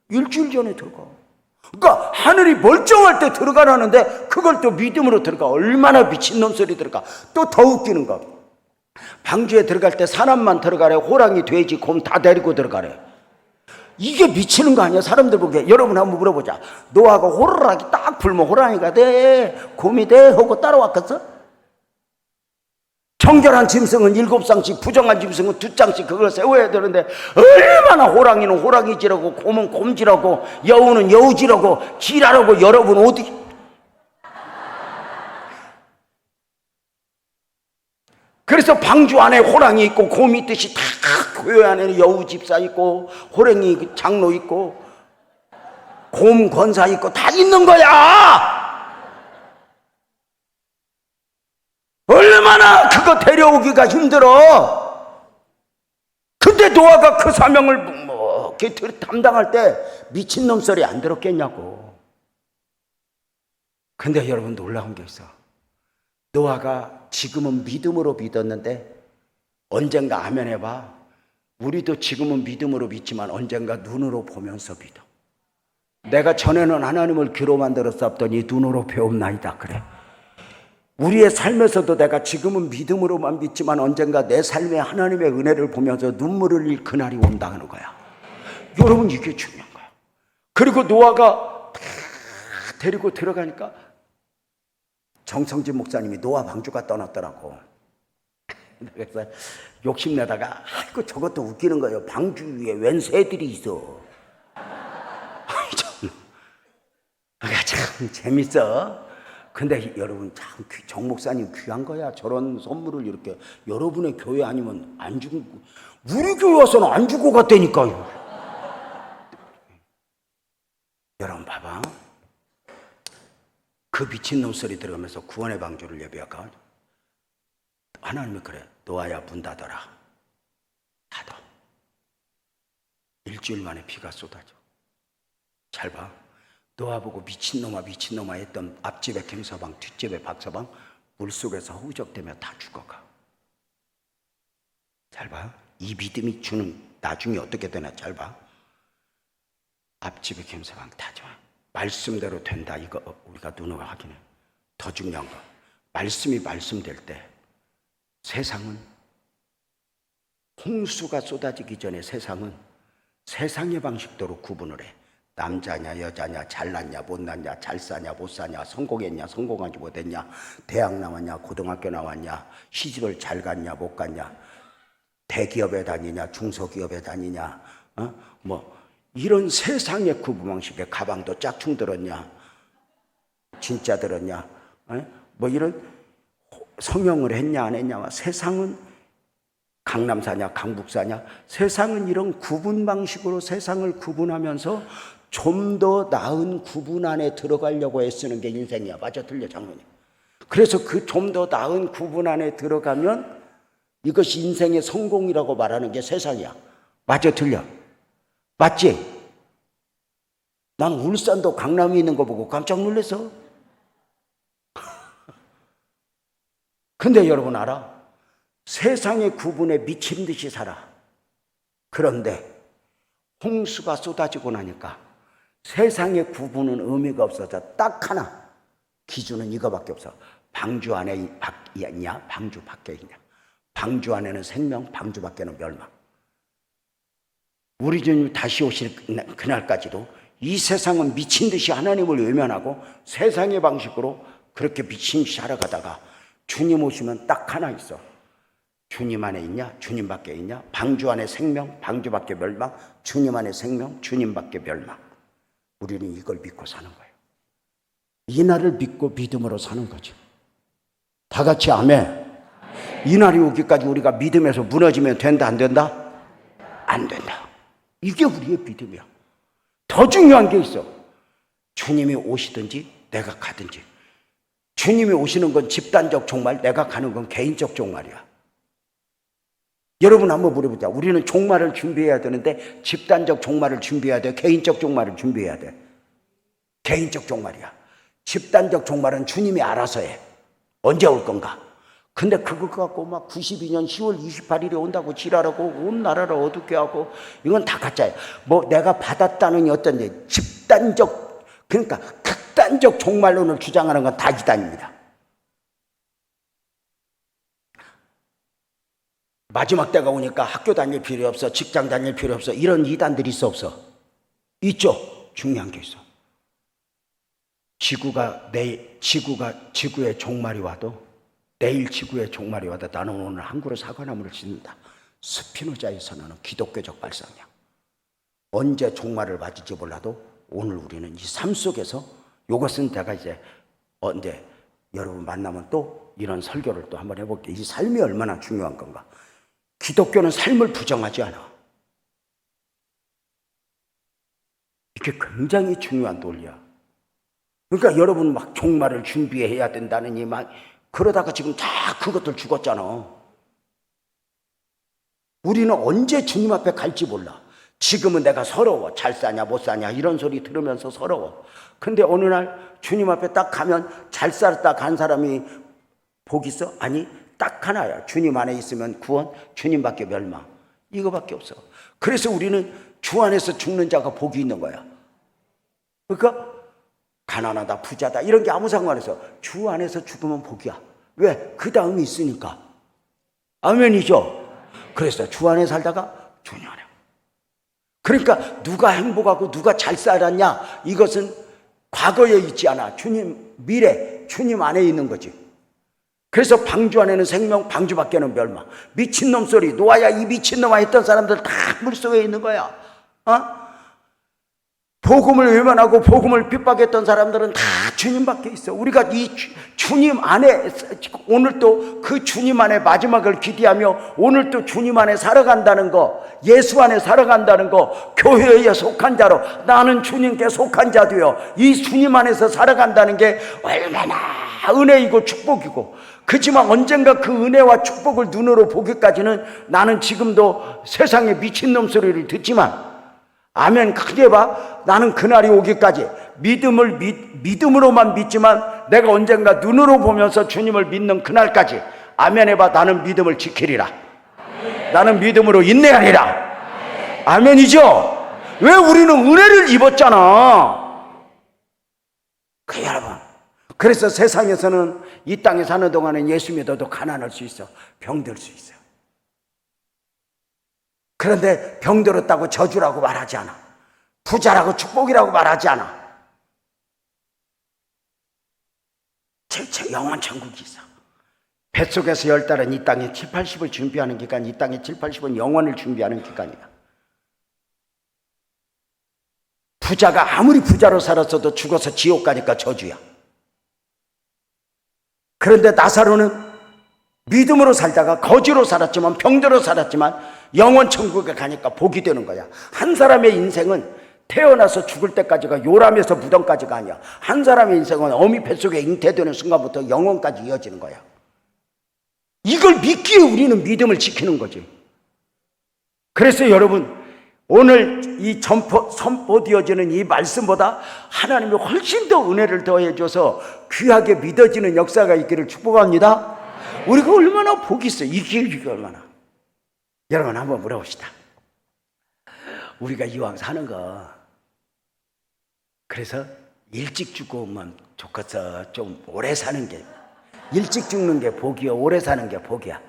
일주일 전에 들어가. 그러니까 하늘이 멀쩡할 때 들어가라는데 그걸 또 믿음으로 들어가. 얼마나 미친놈 소리 들어가. 또 더 웃기는 거, 방주에 들어갈 때 사람만 들어가래. 호랑이, 돼지, 곰 다 데리고 들어가래. 이게 미치는 거 아니야? 사람들 보기에. 여러분 한번 물어보자. 노아가 호루라기 딱 불면 호랑이가 돼, 곰이 돼 하고 따라왔겠어? 정결한 짐승은 7쌍씩, 부정한 짐승은 2쌍씩 그걸 세워야 되는데 얼마나 호랑이는 호랑이지라고, 곰은 곰지라고, 여우는 여우지라고 지랄하고. 여러분 어디, 그래서 방주 안에 호랑이 있고 곰이 있듯이 다 교회 안에는 여우 집사 있고 호랑이 장로 있고 곰 권사 있고 다 있는 거야. 얼마나 그거 데려오기가 힘들어. 근데 노아가 그 사명을 담당할 때 미친놈 소리 안 들었겠냐고. 근데 여러분 놀라운 게 있어. 노아가 지금은 믿음으로 믿었는데 언젠가 아멘 해봐. 우리도 지금은 믿음으로 믿지만 언젠가 눈으로 보면서 믿어. 내가 전에는 하나님을 귀로 만들었었더니 눈으로 배움나이다 그래. 우리의 삶에서도 내가 지금은 믿음으로만 믿지만 언젠가 내 삶에 하나님의 은혜를 보면서 눈물을 흘릴 그날이 온다는 거야. 여러분 이게 중요한 거야. 그리고 노아가 데리고 들어가니까 정성진 목사님이 노아 방주가 떠났더라고. 그래서 욕심내다가 아이고 저것도 웃기는 거예요. 방주 위에 웬 새들이 있어. 참 재밌어. 근데 여러분 참 정 목사님 귀한 거야. 저런 선물을 이렇게 여러분의 교회 아니면 안 주고, 우리 교회 와서는 안 주고 갔다니까요. 여러분 봐봐. 그 미친놈 소리 들으면서 구원의 방주를 예배할까? 하나님이 그래. 노아야 문 닫아라. 닫아. 일주일 만에 비가 쏟아져. 잘 봐. 노아 보고 미친놈아 미친놈아 했던 앞집에 김서방, 뒷집에 박서방 물속에서 허우적대며 다 죽어가. 잘 봐. 이 믿음이 주는 나중에 어떻게 되나 잘 봐. 앞집에 김서방 다 좋아. 말씀대로 된다. 이거 우리가 눈으로 확인해. 더 중요한 거, 말씀이 말씀될 때 세상은, 홍수가 쏟아지기 전에 세상은 세상의 방식대로 구분을 해. 남자냐 여자냐, 잘났냐 못났냐, 잘 사냐 못 사냐, 성공했냐 성공하지 못했냐, 대학 나왔냐 고등학교 나왔냐, 시집을 잘 갔냐 못 갔냐, 대기업에 다니냐 중소기업에 다니냐, 이런 세상의 구분 방식에 가방도 짝퉁 들었냐 진짜 들었냐, 이런 성형을 했냐 안 했냐. 세상은 강남 사냐 강북 사냐, 세상은 이런 구분 방식으로 세상을 구분하면서 좀 더 나은 구분 안에 들어가려고 애쓰는 게 인생이야. 맞아 틀려 장로님? 그래서 그 좀 더 나은 구분 안에 들어가면 이것이 인생의 성공이라고 말하는 게 세상이야. 맞아 틀려? 맞지? 난 울산도 강남이 있는 거 보고 깜짝 놀랐어. 근데 여러분 알아? 세상의 구분에 미친 듯이 살아. 그런데 홍수가 쏟아지고 나니까 세상의 구분은 의미가 없어져. 딱 하나 기준은 이거밖에 없어. 방주 안에 있냐 방주 밖에 있냐. 방주 안에는 생명, 방주 밖에는 멸망. 우리 주님 다시 오실 그날까지도 이 세상은 미친 듯이 하나님을 외면하고 세상의 방식으로 그렇게 미친 듯이 살아가다가 주님 오시면 딱 하나 있어. 주님 안에 있냐 주님 밖에 있냐. 방주 안에 생명, 방주 밖에 멸망. 주님 안에 생명, 주님 밖에 멸망. 우리는 이걸 믿고 사는 거예요. 이 날을 믿고 믿음으로 사는 거죠. 다 같이 아멘. 이 날이 오기까지 우리가 믿음에서 무너지면 된다 안 된다? 안 된다. 이게 우리의 믿음이야. 더 중요한 게 있어. 주님이 오시든지 내가 가든지. 주님이 오시는 건 집단적 종말, 내가 가는 건 개인적 종말이야. 여러분 한번 물어보자. 우리는 종말을 준비해야 되는데 집단적 종말을 준비해야 돼? 개인적 종말을 준비해야 돼? 개인적 종말이야. 집단적 종말은 주님이 알아서 해. 언제 올 건가? 근데 그거 갖고 막 92년 10월 28일에 온다고 지랄하고 온 나라를 어둡게 하고 이건 다 가짜야. 내가 받았다는 어떤 집단적 그러니까 극단적 종말론을 주장하는 건 다 이단입니다. 마지막 때가 오니까 학교 다닐 필요 없어, 직장 다닐 필요 없어, 이런 이단들이 있어 없어? 있죠. 중요한 게 있어. 지구의 종말이 와도, 내일 지구의 종말이 와도 나는 오늘 한 그루 사과나무를 심는다. 스피노자의 선언은 기독교적 발상이야. 언제 종말을 맞을지 몰라도 오늘 우리는 이 삶 속에서, 이것은 제가 이제 언제 여러분 만나면 또 이런 설교를 또 한번 해볼게요. 이 삶이 얼마나 중요한 건가. 기독교는 삶을 부정하지 않아. 이게 굉장히 중요한 논리야. 그러니까 여러분 막 종말을 준비해야 된다느니 막 그러다가 지금 다 그것들 죽었잖아. 우리는 언제 주님 앞에 갈지 몰라. 지금은 내가 서러워. 잘 사냐 못 사냐 이런 소리 들으면서 서러워. 근데 어느 날 주님 앞에 딱 가면 잘 살았다 간 사람이 복 있어? 아니, 딱 하나야. 주님 안에 있으면 구원, 주님밖에 멸망. 이거밖에 없어. 그래서 우리는 주 안에서 죽는 자가 복이 있는 거야. 그러니까 가난하다 부자다 이런 게 아무 상관없어. 주 안에서 죽으면 복이야. 왜? 그 다음이 있으니까. 아멘이죠. 그래서 주 안에 살다가 주님 안에. 그러니까 누가 행복하고 누가 잘 살았냐, 이것은 과거에 있지 않아. 주님 미래, 주님 안에 있는 거지. 그래서 방주 안에는 생명, 방주 밖에는 멸망. 미친놈 소리 놓아야 이 미친놈아 했던 사람들 다 물속에 있는 거야. 복음을 외면하고 복음을 핍박했던 사람들은 다 주님 밖에 있어. 우리가 이 주님 안에, 오늘 또 그 주님 안에 마지막을 기대하며 오늘 또 주님 안에 살아간다는 거, 예수 안에 살아간다는 거, 교회에 속한 자로 나는 주님께 속한 자 되어 이 주님 안에서 살아간다는 게 얼마나 은혜이고 축복이고. 그렇지만 언젠가 그 은혜와 축복을 눈으로 보기까지는 나는 지금도 세상의 미친놈 소리를 듣지만, 아멘 크게 해봐. 나는 그날이 오기까지 믿음으로만 믿지만 내가 언젠가 눈으로 보면서 주님을 믿는 그날까지 아멘 해봐. 나는 믿음을 지키리라. 아멘. 나는 믿음으로 인내하리라. 아멘. 아멘이죠. 왜? 우리는 은혜를 입었잖아. 그 여러분, 그래서 세상에서는 이 땅에 사는 동안은 예수 믿어도 가난할 수 있어, 병들 수 있어. 그런데 병들었다고 저주라고 말하지 않아. 부자라고 축복이라고 말하지 않아. 영원 천국이 있어. 뱃속에서 10달은 이 땅에 7, 80을 준비하는 기간, 이 땅에 7, 80은 영원을 준비하는 기간이야. 부자가 아무리 부자로 살았어도 죽어서 지옥 가니까 저주야. 그런데 나사로는 믿음으로 살다가 거지로 살았지만, 병들어 살았지만 영원 천국에 가니까 복이 되는 거야. 한 사람의 인생은 태어나서 죽을 때까지가, 요람에서 무덤까지가 아니야. 한 사람의 인생은 어미 뱃속에 잉태되는 순간부터 영원까지 이어지는 거야. 이걸 믿기에 우리는 믿음을 지키는 거지. 그래서 여러분, 오늘 이 선포되어지는 이 말씀보다 하나님이 훨씬 더 은혜를 더해줘서 귀하게 믿어지는 역사가 있기를 축복합니다. 우리가 얼마나 복이 있어. 이게 얼마나. 여러분 한번 물어봅시다. 우리가 이왕 사는 거, 그래서 일찍 죽으면 좋겠어. 좀 오래 사는 게, 일찍 죽는 게 복이야, 오래 사는 게 복이야?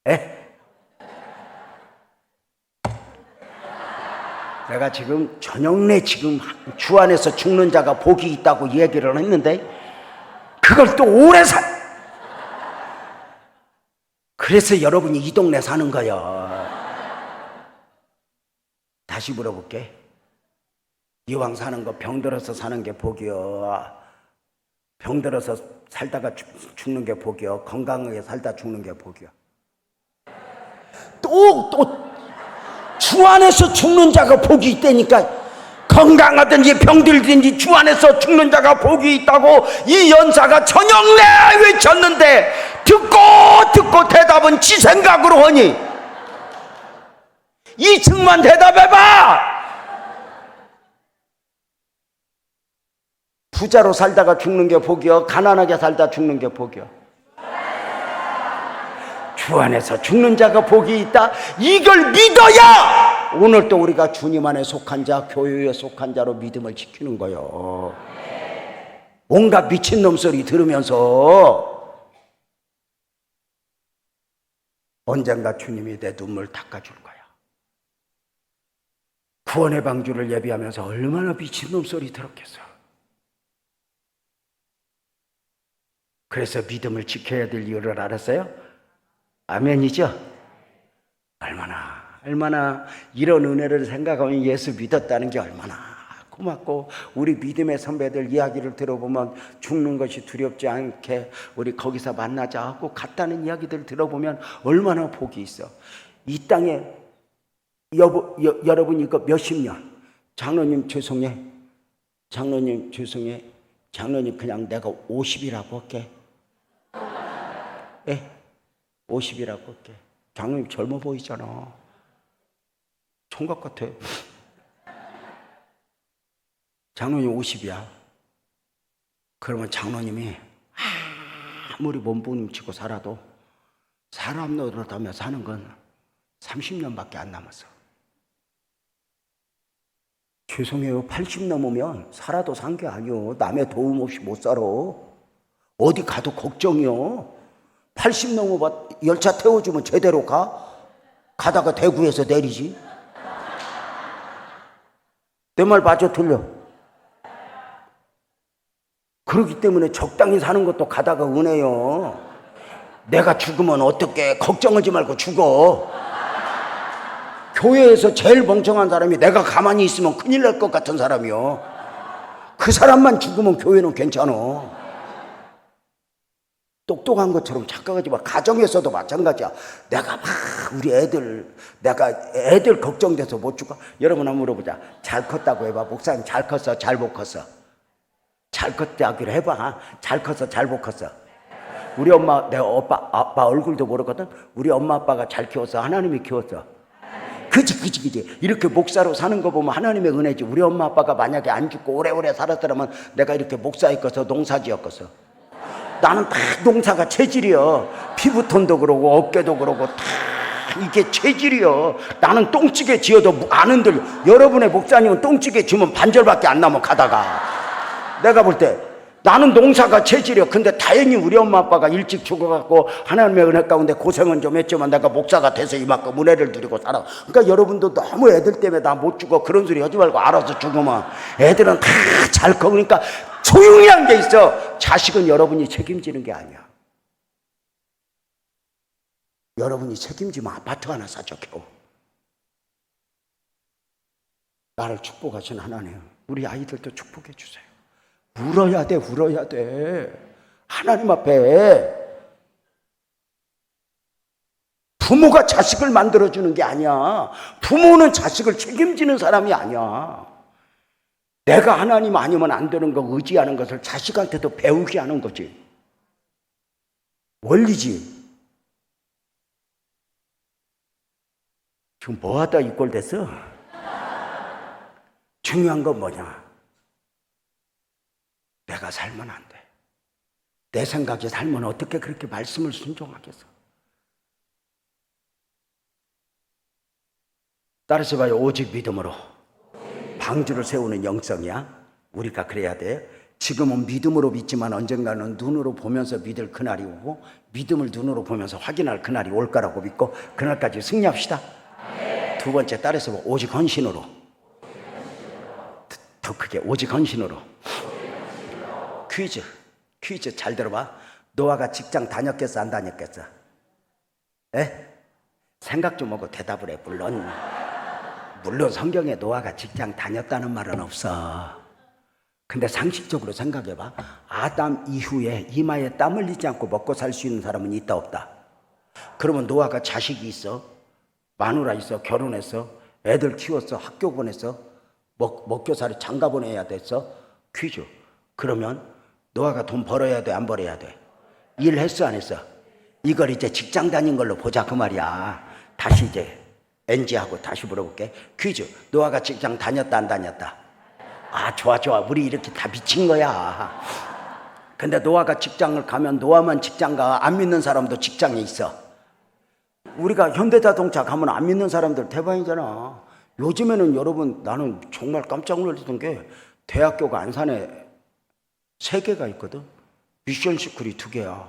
에? 내가 지금 저녁내 지금 주 안에서 죽는 자가 복이 있다고 얘기를 했는데 그걸 또 오래 그래서 여러분이 이 동네 사는 거야. 다시 물어볼게. 이왕 사는 거 병들어서 사는 게 복이요, 병들어서 살다가 죽는 게 복이요, 건강하게 살다 죽는 게 복이요? 또 주 안에서 죽는 자가 복이 있다니까. 건강하든지 병들든지 주 안에서 죽는 자가 복이 있다고 이 연사가 저녁내 외쳤는데 듣고 대답은 지 생각으로 하니, 이 증만 대답해봐. 부자로 살다가 죽는 게 복이요, 가난하게 살다 죽는 게 복이요? 주 안에서 죽는 자가 복이 있다. 이걸 믿어야 오늘 또 우리가 주님 안에 속한 자, 교회에 속한 자로 믿음을 지키는 거예요. 온갖 미친놈 소리 들으면서 언젠가 주님이 내 눈물 닦아줄 거야. 구원의 방주를 예비하면서 얼마나 미친놈 소리 들었겠어. 그래서 믿음을 지켜야 될 이유를 알았어요? 아멘이죠? 얼마나 이런 은혜를 생각하면 예수 믿었다는 게 얼마나 고맙고, 우리 믿음의 선배들 이야기를 들어보면 죽는 것이 두렵지 않게 우리 거기서 만나자 하고 갔다는 이야기들 들어보면 얼마나 복이 있어. 이 땅에 여러분 이거 몇십 년, 장로님 죄송해, 장로님 그냥 내가 50이라고 할게. 예, 50이라고 할게. 장로님 젊어 보이잖아. 총각 같아. 장로님 50이야. 그러면 장로님이 아무리 몸부림치고 살아도 사람 노릇하며 사는 건 30년밖에 안 남았어. 죄송해요. 80 넘으면 살아도 산 게 아니요. 남의 도움 없이 못 살아. 어디 가도 걱정이요. 80 넘어봐. 열차 태워주면 제대로 가? 가다가 대구에서 내리지. 내 말 맞아 틀려? 그렇기 때문에 적당히 사는 것도 가다가 은혜요. 내가 죽으면 어떻게, 걱정하지 말고 죽어. 교회에서 제일 멍청한 사람이 내가 가만히 있으면 큰일 날 것 같은 사람이요. 그 사람만 죽으면 교회는 괜찮아. 똑똑한 것처럼 착각하지 마. 가정에서도 마찬가지야. 내가 막 내가 애들 걱정돼서 못 죽어. 여러분 한번 물어보자. 잘 컸다고 해봐. 목사님 잘 컸어, 잘 못 컸어? 잘 컸다기로 해봐. 잘 컸어, 잘 못 컸어? 우리 엄마, 내가 아빠 얼굴도 모르거든. 우리 엄마 아빠가 잘 키웠어, 하나님이 키웠어? 그치. 이렇게 목사로 사는 거 보면 하나님의 은혜지. 우리 엄마 아빠가 만약에 안 죽고 오래오래 살았더라면 내가 이렇게 목사였겠어, 농사지었겠어? 나는 다 농사가 체질이여. 피부톤도 그러고 어깨도 그러고 다 이게 체질이여. 나는 똥찌개 지어도 아는들, 여러분의 목사님은 똥찌개 지으면 반절밖에 안 남아 가다가. 내가 볼 때 나는 농사가 체질이여. 근데 다행히 우리 엄마 아빠가 일찍 죽어갖고 하나님의 은혜 가운데 고생은 좀 했지만 내가 목사가 돼서 이만큼 은혜를 누리고 살아. 그러니까 여러분도 너무 애들 때문에 나 못 죽어 그런 소리 하지 말고 알아서 죽으면 애들은 다 잘 커. 그러니까 조용히 한 게 있어. 자식은 여러분이 책임지는 게 아니야. 여러분이 책임지면 아파트 하나 사줘 겨우. 나를 축복하신 하나님, 우리 아이들도 축복해 주세요. 울어야 돼. 하나님 앞에. 부모가 자식을 만들어주는 게 아니야. 부모는 자식을 책임지는 사람이 아니야. 내가 하나님 아니면 안 되는 거 의지하는 것을 자식한테도 배우게 하는 거지. 원리지. 지금 뭐하다 이 꼴 됐어? 중요한 건 뭐냐? 내가 살면 안 돼. 내 생각에 살면 어떻게 그렇게 말씀을 순종하겠어? 따라서 봐요. 오직 믿음으로 방주를 세우는 영성이야. 우리가 그래야 돼. 지금은 믿음으로 믿지만 언젠가는 눈으로 보면서 믿을 그날이 오고, 믿음을 눈으로 보면서 확인할 그날이 올 거라고 믿고, 그날까지 승리합시다. 두 번째, 따라서 봐. 오직 헌신으로. 더 크게, 오직 헌신으로. 퀴즈 잘 들어봐. 노아가 직장 다녔겠어, 안 다녔겠어? 에? 생각 좀 하고 대답을 해. 물론 성경에 노아가 직장 다녔다는 말은 없어. 근데 상식적으로 생각해봐. 아담 이후에 이마에 땀 흘리지 않고 먹고 살 수 있는 사람은 있다 없다? 그러면 노아가 자식이 있어, 마누라 있어, 결혼했어, 애들 키웠어, 학교 보냈어, 먹교살이 장가 보내야 됐어. 퀴즈. 그러면 노아가 돈 벌어야 돼, 안 벌어야 돼? 일했어, 안 했어? 이걸 이제 직장 다닌 걸로 보자 그 말이야. 다시 이제 NG하고 다시 물어볼게. 퀴즈. 노아가 직장 다녔다, 안 다녔다? 아, 좋아. 우리 이렇게 다 미친 거야. 근데 노아가 직장을 가면 노아만 직장 가? 안 믿는 사람도 직장에 있어. 우리가 현대자동차 가면 안 믿는 사람들 대박이잖아. 요즘에는 여러분, 나는 정말 깜짝 놀랐던 게 대학교가 안산에 3개가 있거든. 미션 스쿨이 2개야.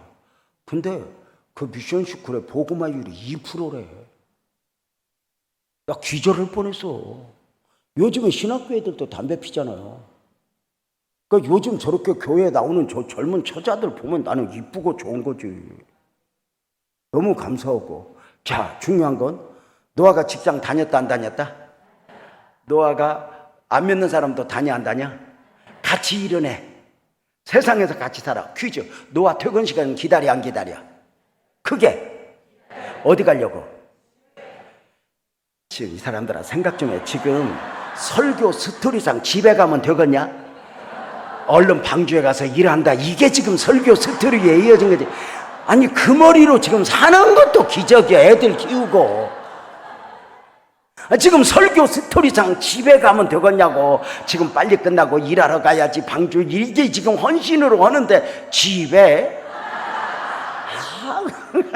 근데 그 미션 스쿨의 보고마율이 2%래. 나 기절할 뻔했어. 요즘에 신학교 애들도 담배 피잖아요. 그러니까 요즘 저렇게 교회에 나오는 저 젊은 처자들 보면 나는 이쁘고 좋은 거지. 너무 감사하고. 자, 중요한 건 노아가 직장 다녔다 안 다녔다? 노아가 안 믿는 사람도 다녀 안 다녀? 같이 일은 해. 세상에서 같이 살아. 퀴즈. 노아 퇴근 시간 기다려 안 기다려? 크게. 어디 가려고? 지금 이 사람들아 생각 좀 해. 지금 설교 스토리상 집에 가면 되겠냐? 얼른 방주에 가서 일한다. 이게 지금 설교 스토리에 이어진 거지. 아니 그 머리로 지금 사는 것도 기적이야. 애들 키우고. 지금 설교 스토리상 집에 가면 되겠냐고. 지금 빨리 끝나고 일하러 가야지. 방주 이게 지금 헌신으로 하는데 집에.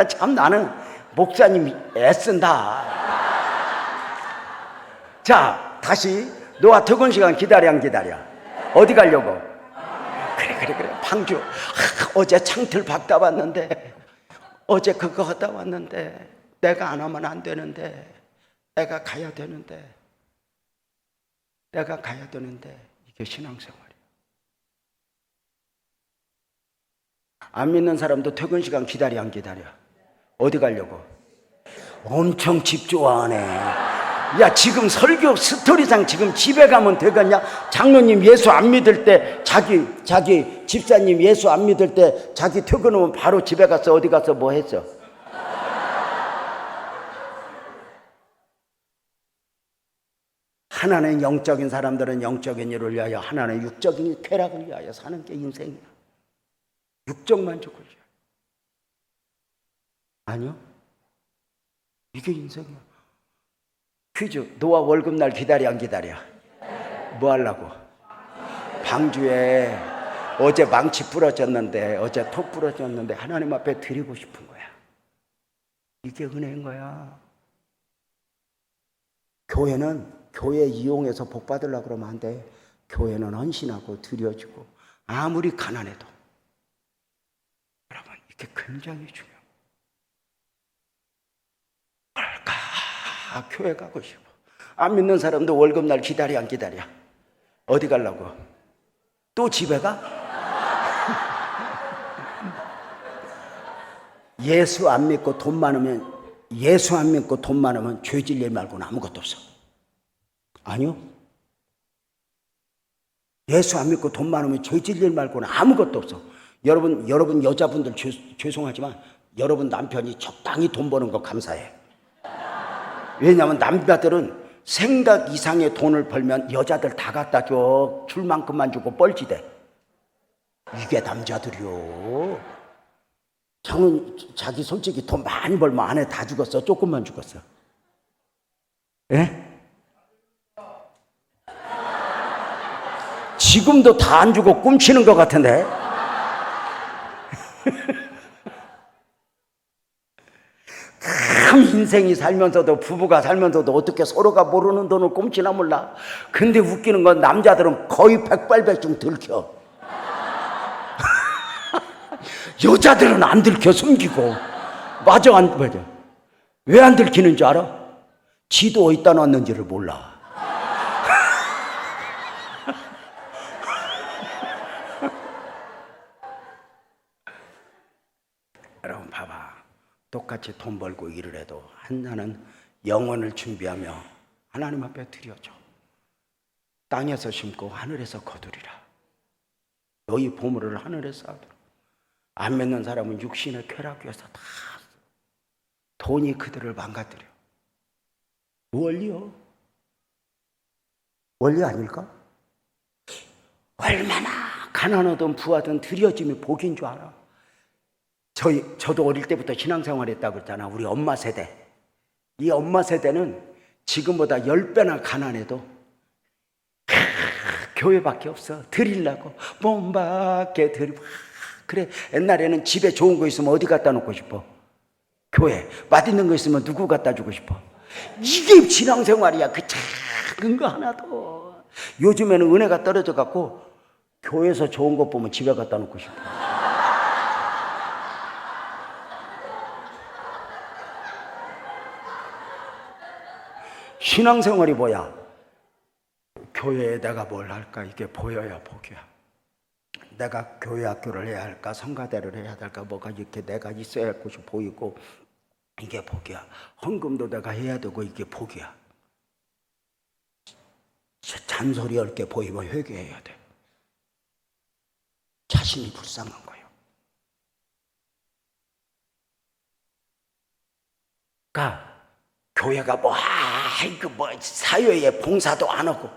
참 나는 목사님이 애쓴다. 자, 다시 노아 퇴근 시간 기다려 안 기다려? 어디 가려고? 그래 방주. 어제 창틀 박다 왔는데, 어제 그거 하다 왔는데 내가 안 하면 안 되는데, 내가 가야 되는데 이게 신앙생활이야. 안 믿는 사람도 퇴근 시간 기다려 안 기다려? 어디 가려고? 엄청 집 좋아하네. 야, 지금 설교 스토리상 지금 집에 가면 되겠냐? 장로님 예수 안 믿을 때 자기 집사님 예수 안 믿을 때 자기 퇴근하면 바로 집에 가서 어디 가서 뭐 했어? 하나는 영적인 사람들은 영적인 일을 위하여, 하나는 육적인 쾌락을 위하여 사는 게 인생이야. 육적 만족을 위하여. 아니요, 이게 인생이야. 퀴즈. 노아 월급날 기다려 안 기다려? 뭐 하려고? 방주에 어제 망치 부러졌는데, 어제 톱 부러졌는데 하나님 앞에 드리고 싶은 거야. 이게 은혜인 거야. 교회는 교회 이용해서 복 받으려고 그러면 안 돼. 교회는 헌신하고 드려주고, 아무리 가난해도. 여러분, 이게 굉장히 중요해요. 교회 가고 싶어. 안 믿는 사람도 월급날 기다려 안 기다려? 어디 가려고? 또 집에 가? 예수 안 믿고 돈 많으면 죄질 일 말고는 아무것도 없어. 아니요, 예수 안 믿고 돈 많으면 죄질 일 말고는 아무것도 없어. 여러분 여자분들 죄송하지만 여러분 남편이 적당히 돈 버는 거 감사해. 왜냐하면 남자들은 생각 이상의 돈을 벌면 여자들 다 갖다 줘. 줄 만큼만 주고 뻘지대. 이게 남자들이요. 자기 솔직히 돈 많이 벌면 아내 다 죽었어? 조금만 죽었어? 예? 지금도 다 안 주고 꿈치는 것 같은데? 참 인생이 살면서도, 부부가 살면서도 어떻게 서로가 모르는 돈을 꼼치나 몰라. 근데 웃기는 건 남자들은 거의 백발백중 들켜. 여자들은 안 들켜, 숨기고. 맞아. 왜 안 들키는 줄 알아? 지도 어디다 놨는지를 몰라. 여러분 봐봐. 똑같이 돈 벌고 일을 해도 하나는 영혼을 준비하며 하나님 앞에 드려줘. 땅에서 심고 하늘에서 거두리라. 너희 보물을 하늘에서 하도록. 안 믿는 사람은 육신의 쾌락 위해서 다 돈이 그들을 망가뜨려. 원리요? 원리 아닐까? 얼마나 가난하든 부하든 드려짐이 복인 줄 알아. 저도 어릴 때부터 신앙생활 했다고 그랬잖아. 우리 엄마 세대. 이 엄마 세대는 지금보다 10배나 가난해도 교회밖에 없어. 드리려고 몸밖에 드리고. 그래, 옛날에는 집에 좋은 거 있으면 어디 갖다 놓고 싶어? 교회. 맛있는 거 있으면 누구 갖다 주고 싶어? 이게 신앙생활이야. 그 참 작은 거 하나도. 요즘에는 은혜가 떨어져 갖고 교회에서 좋은 것 보면 집에 갖다 놓고 싶어. 신앙생활이 뭐야? 교회에 내가 뭘 할까? 이게 보여야 복이야. 내가 교회 학교를 해야 할까? 성가대를 해야 할까? 뭐가 이렇게 내가 있어야 할 곳이 보이고 이게 복이야. 헌금도 내가 해야 되고 이게 복이야. 잔소리 할 게 보이면 회개해야 돼. 자신이 불쌍한 거예요. 그러니까 교회가 뭐 사회에 봉사도 안 하고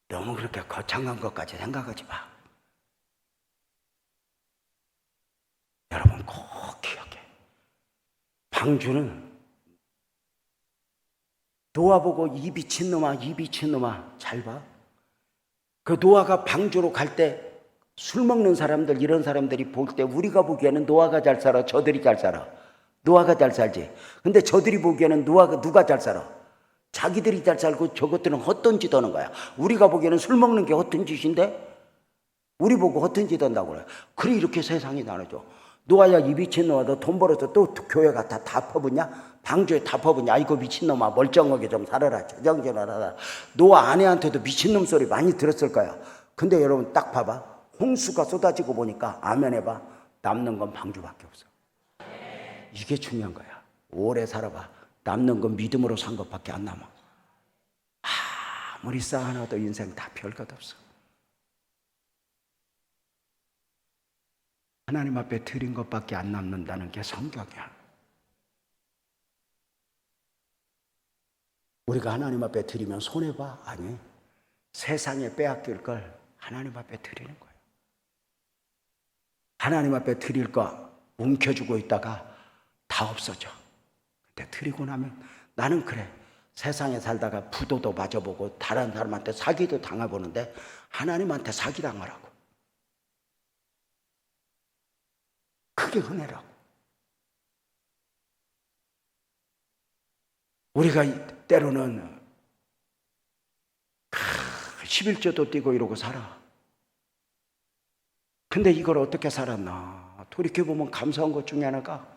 너무 그렇게 거창한 것까지 생각하지 마. 여러분 꼭 기억해. 방주는 노아 보고 이 미친놈아 잘 봐. 그 노아가 방주로 갈 때 술 먹는 사람들, 이런 사람들이 볼 때 우리가 보기에는 노아가 잘 살아, 저들이 잘 살아. 노아가 잘 살지. 근데 저들이 보기에는 누가 잘 살아? 자기들이 잘 살고 저것들은 헛된 짓 하는 거야. 우리가 보기에는 술 먹는 게 헛된 짓인데 우리 보고 헛된 짓 한다고 그래. 그래 이렇게 세상이 나눠져. 노아야 이 미친놈아 너 돈 벌어서 또 교회 갔다 다 퍼붓냐? 방주에 다 퍼붓냐? 아이고 미친놈아 멀쩡하게 좀 살아라. 저정전하라. 노아 아내한테도 미친놈 소리 많이 들었을 거야. 근데 여러분 딱 봐봐. 홍수가 쏟아지고 보니까 아멘 해봐. 남는 건 방주밖에 없어. 이게 중요한 거야. 오래 살아봐. 남는 건 믿음으로 산 것밖에 안 남아. 아무리 쌓아놔도 인생 다 별것 없어. 하나님 앞에 드린 것밖에 안 남는다는 게 성경이야. 우리가 하나님 앞에 드리면 손해봐? 아니. 세상에 빼앗길 걸 하나님 앞에 드리는 거야. 하나님 앞에 드릴 거 움켜쥐고 있다가 다 없어져. 근데 드리고 나면 나는 그래. 세상에 살다가 부도도 맞아보고 다른 사람한테 사기도 당해보는데 하나님한테 사기당하라고. 그게 은혜라고. 우리가 때로는 11조도 띄고 이러고 살아. 근데 이걸 어떻게 살았나? 돌이켜보면 감사한 것 중에 하나가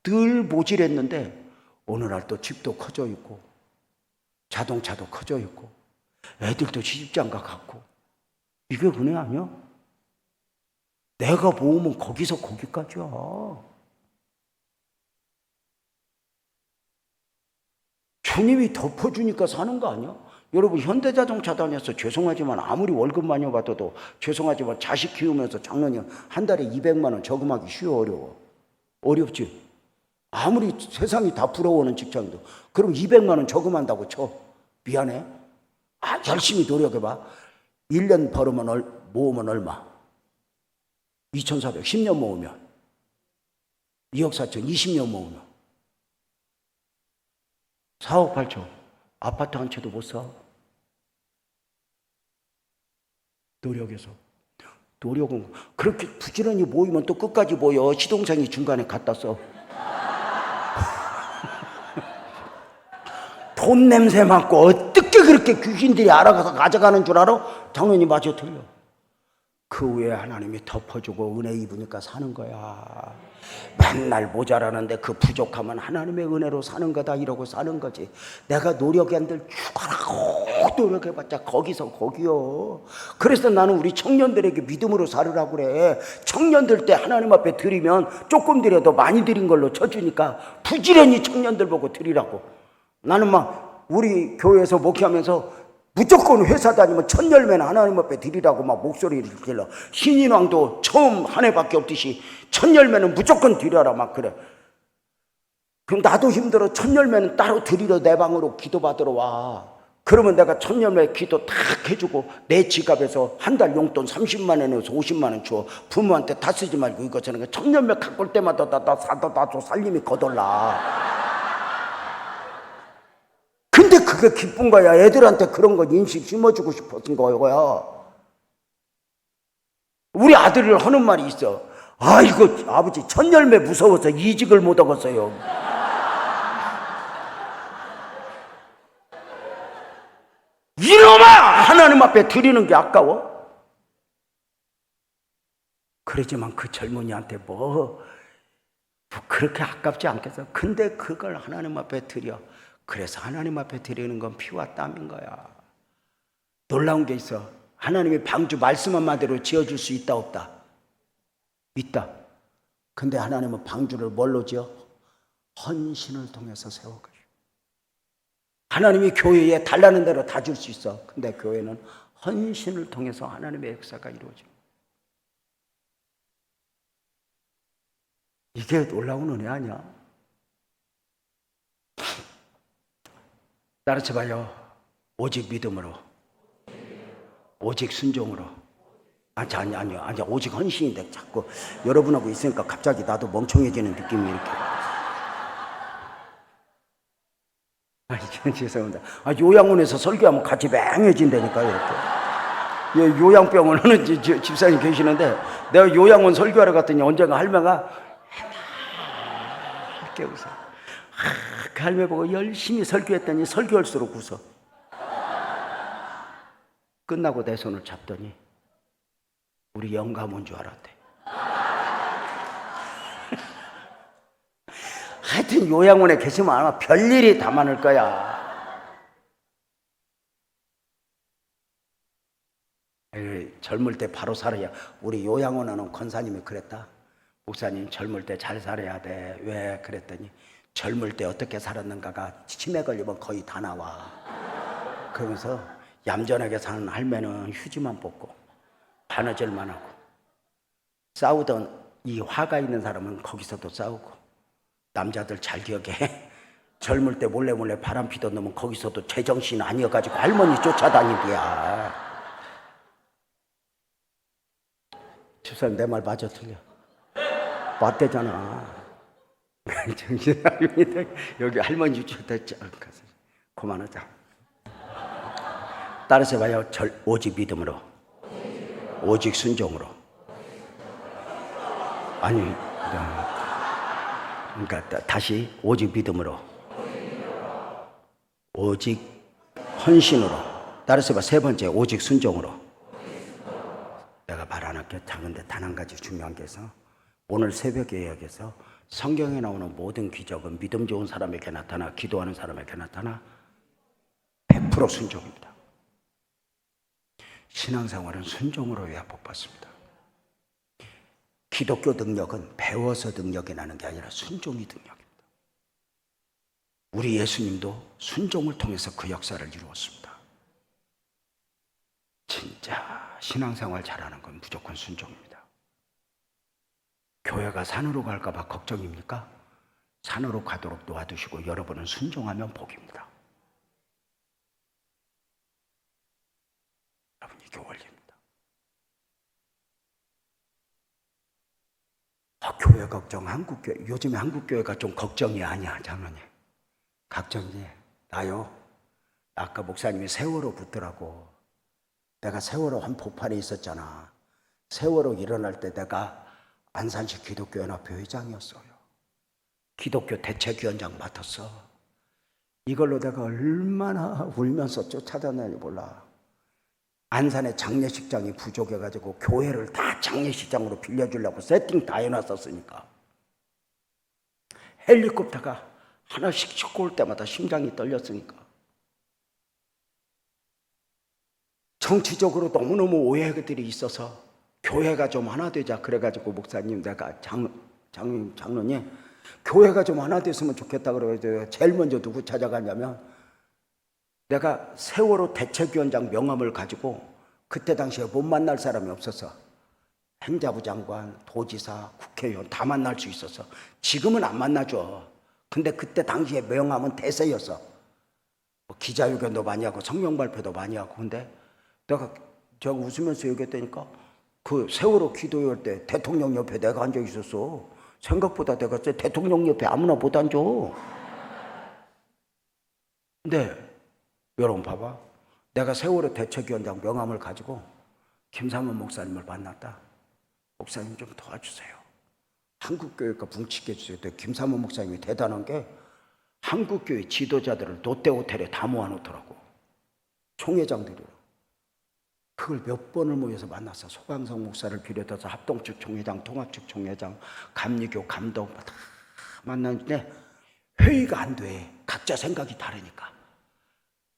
늘 모질했는데 오늘날 또 집도 커져 있고 자동차도 커져 있고 애들도 시집장가 갔고. 이게 은혜 아니야? 내가 모으면 거기서 거기까지야. 주님이 덮어주니까 사는 거 아니야? 여러분 현대자동차 다녀서 죄송하지만 아무리 월급 많이 받아도 죄송하지만 자식 키우면서 작년에 한 달에 200만 원 저금하기 쉬워 어려워? 어렵지? 아무리 세상이 다 부러워하는 직장도 그럼 200만 원 저금한다고 쳐. 미안해. 열심히 노력해봐. 1년 벌으면 모으면 얼마? 2,400. 10년 모으면 2억 4천. 20년 모으면 4억 8천. 아파트 한 채도 못 사. 노력해서. 노력은 그렇게 부지런히 모이면 또 끝까지 모여. 시동생이 중간에 갖다 써. 돈 냄새 맡고 어떻게 그렇게 귀신들이 알아가서 가져가는 줄 알아? 당연히 맞아 틀려. 그 후에 하나님이 덮어주고 은혜 입으니까 사는 거야. 맨날 모자라는데 그 부족함은 하나님의 은혜로 사는 거다 이러고 사는 거지. 내가 노력한들 죽어라 노력해봤자 거기서 거기요. 그래서 나는 우리 청년들에게 믿음으로 살으라고 그래. 청년들 때 하나님 앞에 드리면 조금 드려도 많이 드린 걸로 쳐주니까 부지런히 청년들 보고 드리라고. 나는 막 우리 교회에서 목회하면서 무조건 회사 다니면 첫 열매는 하나님 앞에 드리라고 막 목소리를 질러. 신인왕도 처음 한 해밖에 없듯이 첫 열매는 무조건 드려라 막 그래. 그럼 나도 힘들어. 첫 열매는 따로 드리러 내 방으로 기도 받으러 와. 그러면 내가 첫 열매 기도 탁 해주고 내 지갑에서 한 달 용돈 30만 원에 넣어서 50만 원 줘. 부모한테 다 쓰지 말고 이거 저는 첫 열매 갖고 올 때마다 나 사다 줘. 살림이 거덜나. 근데 그게 기쁜 거야. 애들한테 그런 거 인식 심어주고 싶었던 거야. 우리 아들을 하는 말이 있어. 아이고 아버지 첫 열매 무서워서 이직을 못 하겠어요. 이놈아! 하나님 앞에 드리는 게 아까워? 그러지만 그 젊은이한테 뭐 그렇게 아깝지 않겠어? 근데 그걸 하나님 앞에 드려. 그래서 하나님 앞에 드리는 건 피와 땀인 거야. 놀라운 게 있어. 하나님이 방주 말씀 한마디로 지어줄 수 있다 없다? 있다. 근데 하나님은 방주를 뭘로 지어? 헌신을 통해서 세워가지고. 하나님이 교회에 달라는 대로 다 줄 수 있어. 근데 교회는 헌신을 통해서 하나님의 역사가 이루어져. 이게 놀라운 은혜 아니야? 따라쳐봐요. 오직 믿음으로, 오직 순종으로. 아니요. 오직 헌신인데 자꾸 여러분하고 있으니까 갑자기 나도 멍청해지는 느낌이 이렇게. 죄송합니다. 요양원에서 설교하면 같이 맹해진다니까 이렇게. 요양병원 하는 집사님 계시는데 내가 요양원 설교하러 갔더니 언젠가 할매가 이렇게 웃어. 그 할매 보고 열심히 설교했더니 설교할수록 웃어. 끝나고 내 손을 잡더니 우리 영감 온 줄 알았대. 하여튼 요양원에 계시면 아마 별일이 다 많을 거야. 젊을 때 바로 살아야. 우리 요양원 하는 권사님이 그랬다. 목사님 젊을 때 잘 살아야 돼. 왜? 그랬더니 젊을 때 어떻게 살았는가가 치매 걸리면 거의 다 나와. 그러면서 얌전하게 사는 할매는 휴지만 뽑고 바느질만 하고, 싸우던 이 화가 있는 사람은 거기서도 싸우고, 남자들 잘 기억해. 젊을 때 몰래 바람 피던 놈은 거기서도 제정신 아니어가지고 할머니 쫓아다니디야. 집사님 내 말 맞아 틀려? 맞대잖아. 정신아닙니다. 여기 할머니 쫓아다니지 않겠어. 그만하자. 따라서 봐요. 오직 믿음으로, 오직 순종으로. 아니, 그러니까 다시 오직 믿음으로, 오직 헌신으로. 따라서 봐. 세 번째, 오직 순종으로. 내가 말 안 할게. 작은데 단 한 가지 중요한 게 있어. 오늘 새벽 예약에서 성경에 나오는 모든 기적은 믿음 좋은 사람에게 나타나, 기도하는 사람에게 나타나 100% 순종입니다. 신앙생활은 순종으로 해야 복받습니다. 기독교 능력은 배워서 능력이 나는 게 아니라 순종이 능력입니다. 우리 예수님도 순종을 통해서 그 역사를 이루었습니다. 진짜 신앙생활 잘하는 건 무조건 순종입니다. 교회가 산으로 갈까 봐 걱정입니까? 산으로 가도록 도와주시고 여러분은 순종하면 복입니다. 여러분, 이게 원리입니다. 교회 걱정, 한국교회. 요즘에 한국교회가 좀 걱정이 아니야, 장로님. 걱정이 나요. 아까 목사님이 세월호 붙더라고. 내가 세월호 한복판에 있었잖아. 세월호 일어날 때 내가 안산시 기독교연합회 회장이었어요. 기독교 대책위원장 맡았어. 이걸로 내가 얼마나 울면서 쫓아다녔는지 몰라. 안산에 장례식장이 부족해가지고 교회를 다 장례식장으로 빌려주려고 세팅 다 해놨었으니까. 헬리콥터가 하나씩 싣고 올 때마다 심장이 떨렸으니까. 정치적으로 너무너무 오해들이 있어서 교회가 좀 하나 되자. 그래가지고 목사님, 내가 장로님 교회가 좀 하나 됐으면 좋겠다 그래가지고 제일 먼저 누구 찾아가냐면, 내가 세월호 대책위원장 명함을 가지고 그때 당시에 못 만날 사람이 없었어. 행자부 장관, 도지사, 국회의원 다 만날 수 있었어. 지금은 안 만나줘. 근데 그때 당시에 명함은 대세였어. 기자회견도 많이 하고 성명 발표도 많이 하고. 근데 내가 제가 웃으면서 얘기했다니까, 그 세월호 기도회 때 대통령 옆에 내가 앉아 있었어. 생각보다 내가 대통령 옆에 아무나 못 앉아. 근데 여러분 봐봐. 내가 세월호 대책위원장 명함을 가지고 김삼원 목사님을 만났다. 목사님 좀 도와주세요. 한국교회가 뭉치게 해주세요. 김삼원 목사님이 대단한 게 한국교회 지도자들을 롯데호텔에 다 모아놓더라고. 총회장들이요. 그걸 몇 번을 모여서 만나서 소강성 목사를 비롯해서 합동측 총회장, 통합측 총회장, 감리교 감독 다 만났는데 회의가 안 돼. 각자 생각이 다르니까.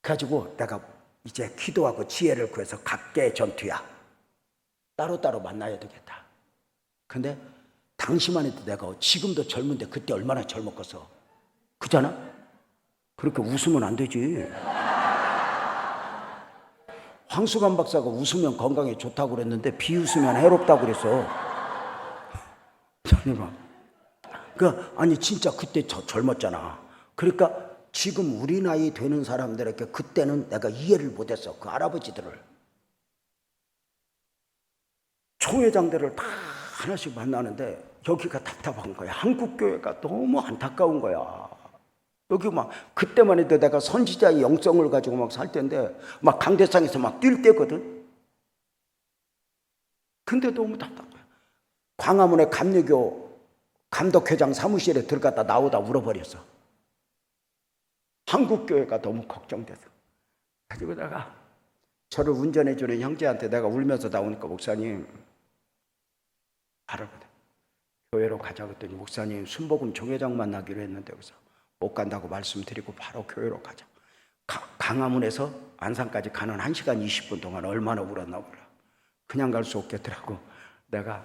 그래가지고 내가 이제 기도하고 지혜를 구해서 각계의 전투야. 따로따로 만나야 되겠다. 근데 당시만 해도 내가 지금도 젊은데 그때 얼마나 젊었겠어. 그잖아? 그렇게 웃으면 안 되지. 황수관 박사가 웃으면 건강에 좋다고 그랬는데 비웃으면 해롭다고 그랬어. 아니 진짜 그때 젊었잖아. 그러니까 지금 우리 나이 되는 사람들에게 그때는 내가 이해를 못했어. 그 할아버지들을. 총회장들을 다 하나씩 만나는데 여기가 답답한 거야. 한국교회가 너무 안타까운 거야. 여기 막 그때만 해도 내가 선지자의 영성을 가지고 막 살 때인데 막 강대상에서 막 뛸 때거든. 근데 너무 답답해. 광화문에 감리교 감독회장 사무실에 들어갔다 나오다 울어버렸어. 한국교회가 너무 걱정돼서. 가지고 내가 저를 운전해주는 형제한테 내가 울면서 나오니까 목사님 알아보다 교회로 가자고 했더니 목사님 순복음 총회장 만나기로 했는데 그래서 못 간다고 말씀드리고 바로 교회로 가자. 강화문에서 안산까지 가는 1시간 20분 동안 얼마나 울었나 몰라. 그냥 갈 수 없겠더라고. 내가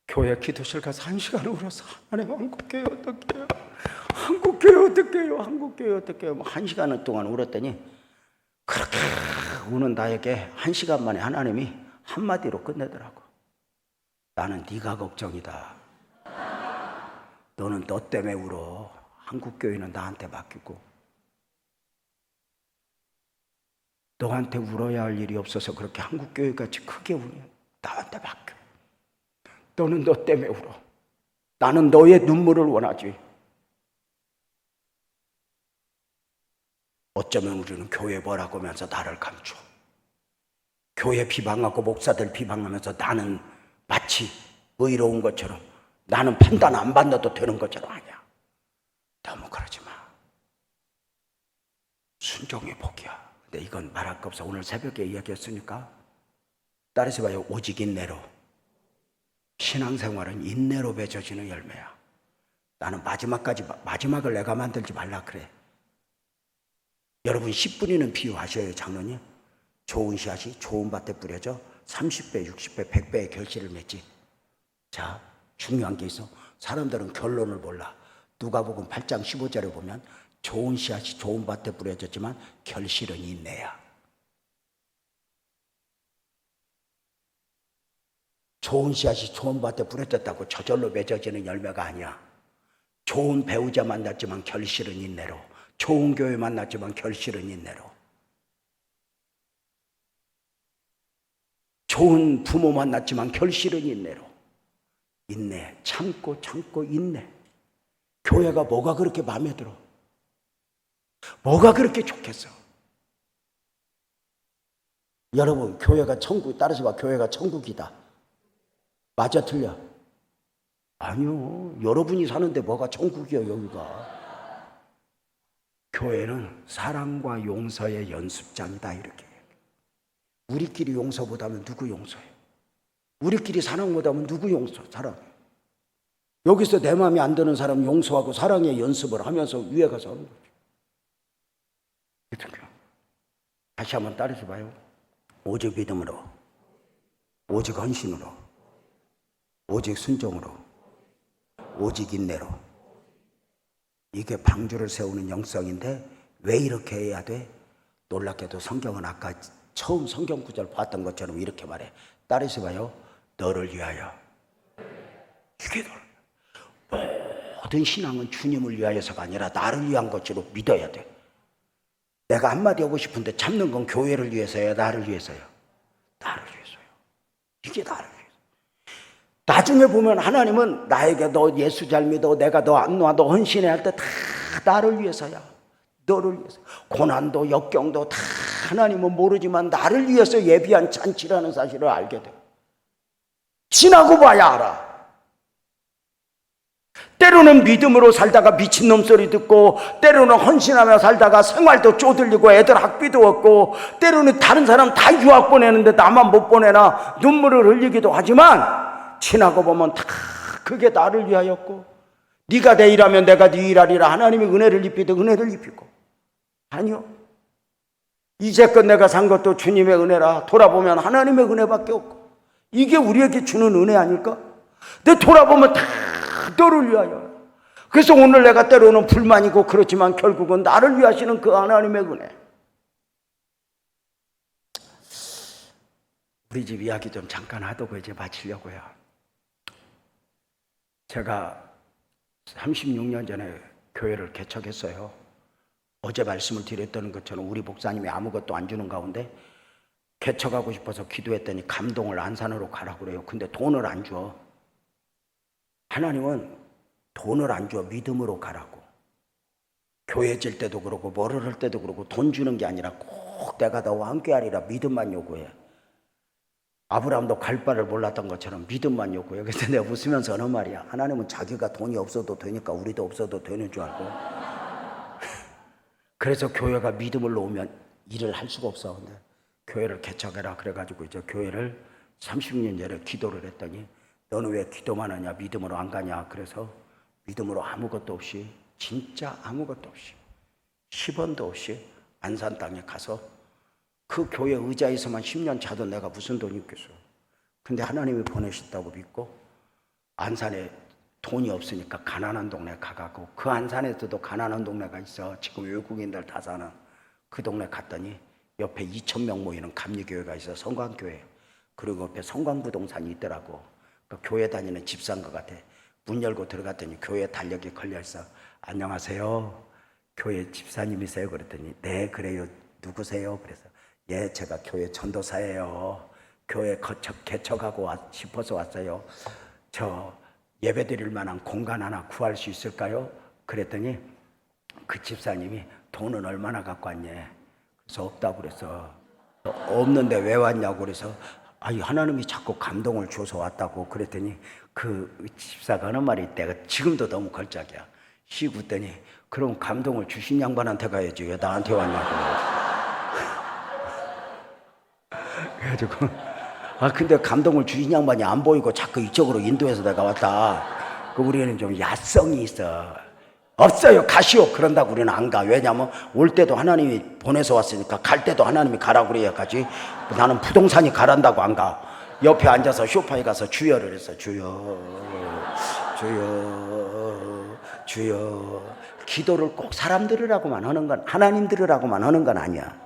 교회 기도실 가서 1시간 울어서 하나님 한국교회 어떡해요? 한국교회 어떡해요? 한국교회 어떡해요? 1시간 동안 울었더니 그렇게 우는 나에게 1시간 만에 하나님이 한마디로 끝내더라고. 나는 네가 걱정이다. 너는 너 때문에 울어. 한국교회는 나한테 맡기고 너한테 울어야 할 일이 없어서 그렇게 한국교회같이 크게 우니 나한테 맡겨. 너는 너 때문에 울어. 나는 너의 눈물을 원하지. 어쩌면 우리는 교회 뭐라고 하면서 나를 감춰. 교회 비방하고 목사들 비방하면서 나는 마치 의로운 것처럼 나는 판단 안 받아도 되는 것처럼 아니야. 너무 그러지 마. 순종의 복이야. 근데 이건 말할 거 없어. 오늘 새벽에 이야기했으니까 따라서 봐요. 오직 인내로. 신앙생활은 인내로 맺어지는 열매야. 나는 마지막을 내가 만들지 말라 그래. 여러분 10분이는 비유하셔요. 장로님. 좋은 씨앗이 좋은 밭에 뿌려져 30배, 60배, 100배의 결실을 맺지. 자, 중요한 게 있어. 사람들은 결론을 몰라. 누가복음 8장 15절에 보면 좋은 씨앗이 좋은 밭에 뿌려졌지만 결실은 인내야. 좋은 씨앗이 좋은 밭에 뿌려졌다고 저절로 맺어지는 열매가 아니야. 좋은 배우자 만났지만 결실은 인내로. 좋은 교회 만났지만 결실은 인내로. 좋은 부모 만났지만 결실은 인내로. 인내, 참고 인내. 교회가 뭐가 그렇게 마음에 들어? 뭐가 그렇게 좋겠어? 여러분, 교회가 천국, 따라서 봐, 교회가 천국이다. 맞아, 틀려? 아니요. 여러분이 사는데 뭐가 천국이야, 여기가. 교회는 사랑과 용서의 연습장이다, 이렇게. 우리끼리 용서 못하면 누구 용서해? 우리끼리 사랑 못하면 누구 용서? 사랑. 여기서 내 마음에 안 드는 사람 용서하고 사랑의 연습을 하면서 위에 가서 하는 거죠. 다시 한번 따라서 봐요. 오직 믿음으로, 오직 헌신으로, 오직 순종으로, 오직 인내로. 이게 방주를 세우는 영성인데 왜 이렇게 해야 돼? 놀랍게도 성경은 아까 처음 성경 구절 봤던 것처럼 이렇게 말해. 따라서 봐요. 너를 위하여. 이게 너를. 모든 신앙은 주님을 위하여서가 아니라 나를 위한 것으로 믿어야 돼. 내가 한마디 하고 싶은데 참는 건 교회를 위해서야, 나를 위해서요? 나를 위해서요. 이게 나를 위해서. 나중에 보면 하나님은 나에게 너 예수 잘 믿어, 내가 너 안 놔, 너 헌신해 할 때 다 나를 위해서야. 너를 위해서. 고난도 역경도 다 하나님은 모르지만 나를 위해서 예비한 잔치라는 사실을 알게 돼. 지나고 봐야 알아. 때로는 믿음으로 살다가 미친놈 소리 듣고, 때로는 헌신하며 살다가 생활도 쪼들리고 애들 학비도 없고, 때로는 다른 사람 다 유학 보내는데 나만 못 보내나 눈물을 흘리기도 하지만, 지나고 보면 다 그게 나를 위하였고, 네가 내 일하면 내가 네 일하리라. 하나님이 은혜를 입히듯 은혜를 입히고. 아니요, 이제껏 내가 산 것도 주님의 은혜라. 돌아보면 하나님의 은혜밖에 없고, 이게 우리에게 주는 은혜 아닐까? 근데 돌아보면 다 너를 위하여. 그래서 오늘 내가 때로는 불만이고 그렇지만 결국은 나를 위하시는 그 하나님의 은혜. 우리 집 이야기 좀 잠깐 하도록 이제 마치려고요. 제가 36년 전에 교회를 개척했어요. 어제 말씀을 드렸던 것처럼 우리 목사님이 아무것도 안 주는 가운데 개척하고 싶어서 기도했더니 감동을 안산으로 가라고 그래요. 근데 돈을 안 줘. 하나님은 돈을 안 줘. 믿음으로 가라고. 교회 질 때도 그러고 뭐를 할 때도 그러고 돈 주는 게 아니라 꼭 내가 너와 함께하리라 믿음만 요구해. 아브라함도 갈 바를 몰랐던 것처럼 믿음만 요구해. 그래서 내가 웃으면서 하는 말이야. 하나님은 자기가 돈이 없어도 되니까 우리도 없어도 되는 줄 알고. 그래서 교회가 믿음을 놓으면 일을 할 수가 없어. 근데 교회를 개척해라 그래가지고 이제 교회를 30년 전에 기도를 했더니 너는 왜 기도만 하냐, 믿음으로 안 가냐. 그래서 믿음으로 아무것도 없이, 진짜 아무것도 없이 10원도 없이 안산 땅에 가서 그 교회 의자에서만 10년 자도 내가 무슨 돈이 있겠어. 근데 하나님이 보내셨다고 믿고 안산에 돈이 없으니까 가난한 동네 가가고, 그 안산에서도 가난한 동네가 있어. 지금 외국인들 다 사는 그 동네 갔더니 옆에 2,000명 모이는 감리교회가 있어. 성광교회. 그리고 옆에 성광부동산이 있더라고. 그 교회 다니는 집사인 것 같아. 문 열고 들어갔더니 교회 달력이 걸려있어. 안녕하세요, 교회 집사님이세요? 그랬더니 네 그래요. 누구세요? 그래서 예, 제가 교회 전도사예요. 교회 개척하고 싶어서 왔어요. 저 예배 드릴 만한 공간 하나 구할 수 있을까요? 그랬더니 그 집사님이 돈은 얼마나 갖고 왔냐. 그래서 없다고 그래서. 없는데 왜 왔냐고. 그래서 아니, 하나님이 자꾸 감동을 줘서 왔다고. 그랬더니 그 집사가 하는 말이 내가 지금도 너무 걸작이야. 씩 웃더니 그럼 감동을 주신 양반한테 가야지 왜 나한테 왔냐고. 그래가지고 근데 감동을 주신 양반이 안 보이고 자꾸 이쪽으로 인도해서 내가 왔다. 그 우리는 좀 야성이 있어. 없어요. 가시오. 그런다고 우리는 안 가. 왜냐면 올 때도 하나님이 보내서 왔으니까 갈 때도 하나님이 가라고 그래야지. 나는 부동산이 가란다고 안 가. 옆에 앉아서 소파에 가서 주여를 했어. 주여, 주여, 주여. 기도를 꼭 사람 들으라고만 하는 건, 하나님 들으라고만 하는 건 아니야.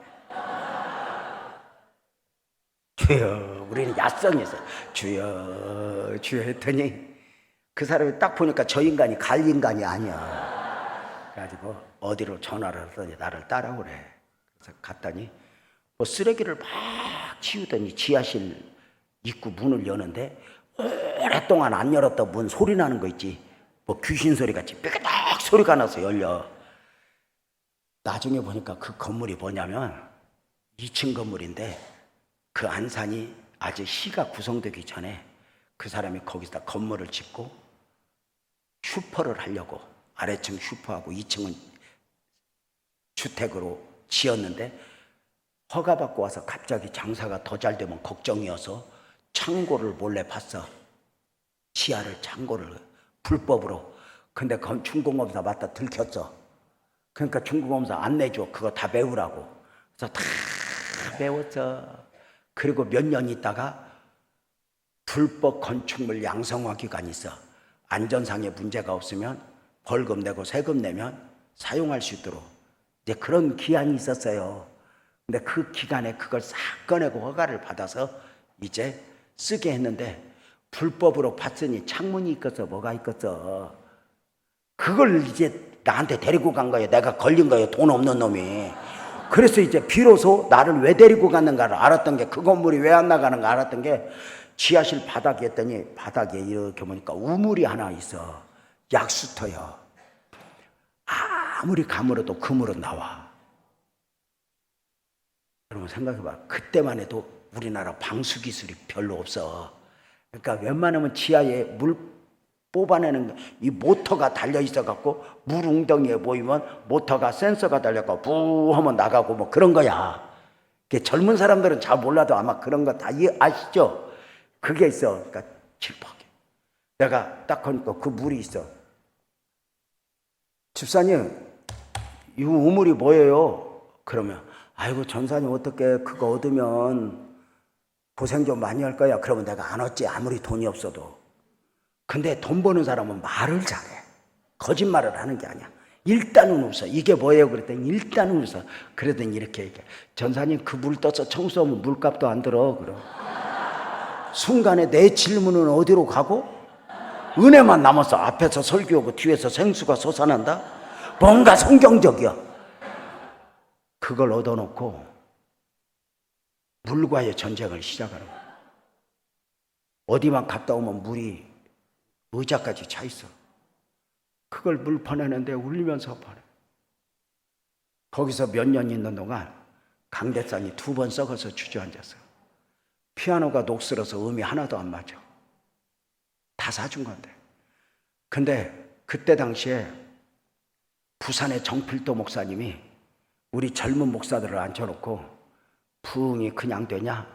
주여. 우리는 야성이 있어. 주여, 주여 했더니 그 사람이 딱 보니까 저 인간이 갈 인간이 아니야. 그래가지고 어디로 전화를 하더니 나를 따라오래. 그래서 갔더니 뭐 쓰레기를 막 치우더니 지하실 입구 문을 여는데 오랫동안 안 열었던 문 소리 나는 거 있지. 뭐 귀신 소리 같이 삐그덕 소리가 나서 열려. 나중에 보니까 그 건물이 뭐냐면 2층 건물인데 그 안산이 아직 시가 구성되기 전에 그 사람이 거기다 건물을 짓고 슈퍼를 하려고 아래층 슈퍼하고 2층은 주택으로 지었는데 허가받고 와서 갑자기 장사가 더 잘 되면 걱정이어서 창고를 몰래 봤어. 지하를 창고를 불법으로. 근데 그건 중공검사 맞다 들켰어. 그러니까 중공검사 안 내줘. 그거 다 메우라고. 그래서 다 메웠어. 그리고 몇 년 있다가 불법 건축물 양성화 기간이 있어. 안전상의 문제가 없으면 벌금 내고 세금 내면 사용할 수 있도록 이제 그런 기한이 있었어요. 근데 그 기간에 그걸 싹 꺼내고 허가를 받아서 이제 쓰게 했는데 불법으로 봤으니 창문이 있겠어 뭐가 있겠어. 그걸 이제 나한테 데리고 간 거예요. 내가 걸린 거예요. 돈 없는 놈이. 그래서 이제 비로소 나를 왜 데리고 갔는가를 알았던 게, 그 건물이 왜 안 나가는가 알았던 게, 지하실 바닥에 했더니 바닥에 이렇게 보니까 우물이 하나 있어. 약수터요. 아무리 가물어도 그물은 나와. 여러분 생각해봐. 그때만 해도 우리나라 방수 기술이 별로 없어. 그러니까 웬만하면 지하에 물 뽑아내는 이 모터가 달려 있어 갖고 물 웅덩이에 보이면 모터가 센서가 달려갖고 부 하면 나가고 뭐 그런 거야. 젊은 사람들은 잘 몰라도 아마 그런 거 다 아시죠? 그게 있어. 그러니까 칠박해. 내가 딱 보니까 그 물이 있어. 집사님, 이 우물이 뭐예요? 그러면 아이고 전사님 어떻게 그거 얻으면 고생 좀 많이 할 거야. 그러면 내가 안 얻지, 아무리 돈이 없어도. 근데 돈 버는 사람은 말을 잘해. 거짓말을 하는 게 아니야. 일단은 웃어. 이게 뭐예요? 그랬더니 일단은 웃어. 그러더니 이렇게 얘기해. 전사님 그 물 떠서 청소하면 물값도 안 들어. 그럼 순간에 내 질문은 어디로 가고 은혜만 남았어. 앞에서 설교하고 뒤에서 생수가 솟아난다. 뭔가 성경적이야. 그걸 얻어놓고 물과의 전쟁을 시작하는 거야. 어디만 갔다 오면 물이 의자까지 차 있어. 그걸 물 퍼내는데 울면서 퍼내. 거기서 몇 년 있는 동안 강대상이 2번 썩어서 주저앉았어. 피아노가 녹슬어서 음이 하나도 안 맞아. 다 사준 건데. 근데 그때 당시에 부산의 정필도 목사님이 우리 젊은 목사들을 앉혀놓고 부흥이 그냥 되냐?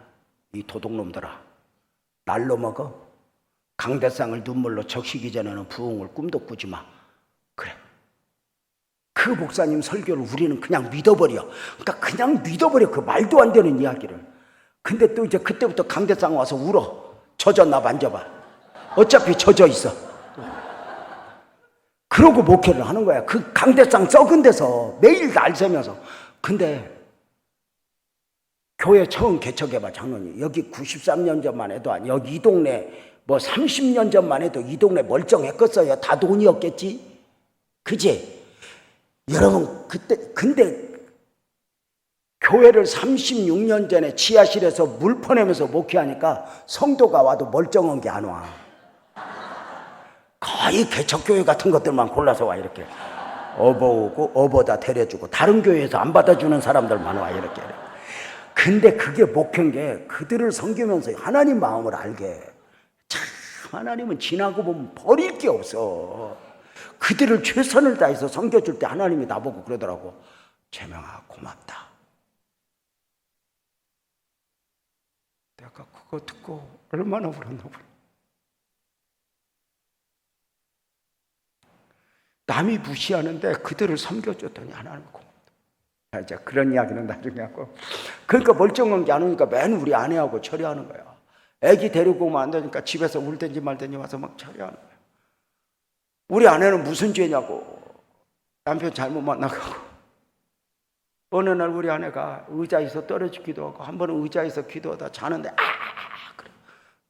이 도둑놈들아, 날로 먹어? 강대상을 눈물로 적시기 전에는 부흥을 꿈도 꾸지 마. 그래. 그 목사님 설교를 우리는 그냥 믿어버려. 그러니까 그냥 믿어버려. 그 말도 안 되는 이야기를. 근데 또 이제 그때부터 강대상 와서 울어. 젖었나 만져봐. 어차피 젖어 있어. 그러고 목회를 하는 거야. 그 강대상 썩은 데서 매일 날 새면서. 근데 교회 처음 개척해봐 장로님. 여기 93년 전만 해도 아니, 여기 이 동네 뭐 30년 전만 해도 이 동네 멀쩡했겠어요. 다 돈이었겠지. 그지? 여러분 그때 근데 교회를 36년 전에 지하실에서 물 퍼내면서 목회하니까 성도가 와도 멀쩡한 게 안 와. 거의 개척교회 같은 것들만 골라서 와. 이렇게 어버 오고 어버다 데려주고 다른 교회에서 안 받아주는 사람들만 와. 이렇게. 근데 그게 목회인 게 그들을 섬기면서 하나님 마음을 알게. 참 하나님은 지나고 보면 버릴 게 없어. 그들을 최선을 다해서 섬겨줄 때 하나님이 나보고 그러더라고. 재명아 고맙다. 내가 그거 듣고 얼마나 울었나 보네. 남이 무시하는데 그들을 섬겨줬더니 하나님 고맙다. 이제 그런 이야기는 나중에 하고. 그러니까 멀쩡한 게 안 오니까 맨 우리 아내하고 처리하는 거야. 애기 데리고 오면 안 되니까 집에서 울든지 말든지 와서 막 처리하는 거야. 우리 아내는 무슨 죄냐고. 남편 잘못 만나가고. 어느 날 우리 아내가 의자에서 떨어지기도 하고 한 번은 의자에서 기도하다 자는데 그래.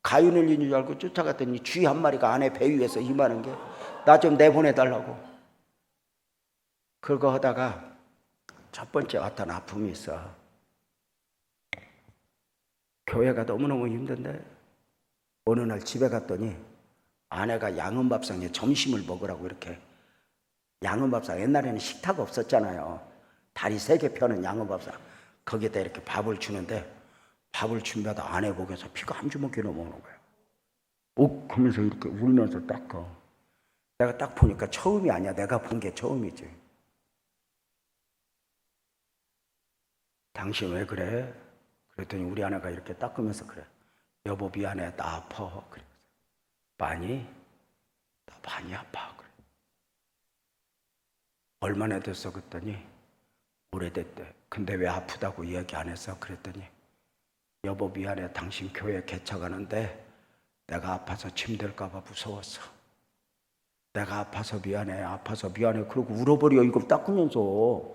가위 눌리는 줄 알고 쫓아갔더니 쥐 한 마리가 아내 배 위에서 임하는 게 나 좀 내보내달라고. 그거 하다가 첫 번째 왔던 아픔이 있어. 교회가 너무너무 힘든데 어느 날 집에 갔더니 아내가 양은밥상에 점심을 먹으라고 이렇게. 양은밥상 옛날에는 식탁 없었잖아요. 다리 3개 펴는 양은밥상. 거기에다 이렇게 밥을 주는데 밥을 준비하다 아내 목에서 피가 한 주먹이 넘어오는 거예요. 옥 하면서 이렇게 울면서 닦아. 내가 딱 보니까 처음이 아니야. 내가 본 게 처음이지. 당신 왜 그래? 그랬더니 우리 아내가 이렇게 닦으면서 그래. 여보 미안해. 나 아파. 그래. 많이? 나 많이 아파. 그래. 얼마나 됐어? 그랬더니 오래됐대. 근데 왜 아프다고 이야기 안 했어? 그랬더니 여보 미안해. 당신 교회 개척하는데 내가 아파서 침될까 봐 무서웠어. 내가 아파서 미안해. 아파서 미안해. 그러고 울어버려. 이걸 닦으면서.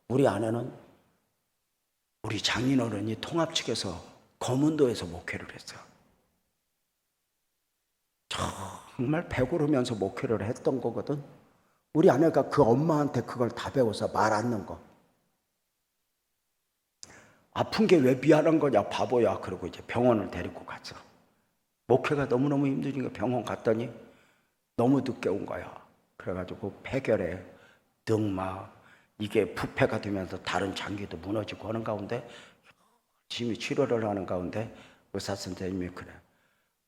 우리 아내는 우리 장인어른이 통합 측에서 거문도에서 목회를 했어. 정말 배고르면서 목회를 했던 거거든. 우리 아내가 그 엄마한테 그걸 다 배워서 말 않는 거. 아픈 게 왜 미안한 거냐 바보야. 그러고 이제 병원을 데리고 갔어. 목회가 너무너무 힘드니까 병원 갔더니 너무 늦게 온 거야. 그래가지고 폐결에 늑막 이게 부패가 되면서 다른 장기도 무너지고 하는 가운데 열심히 치료를 하는 가운데 의사 선생님이 그래.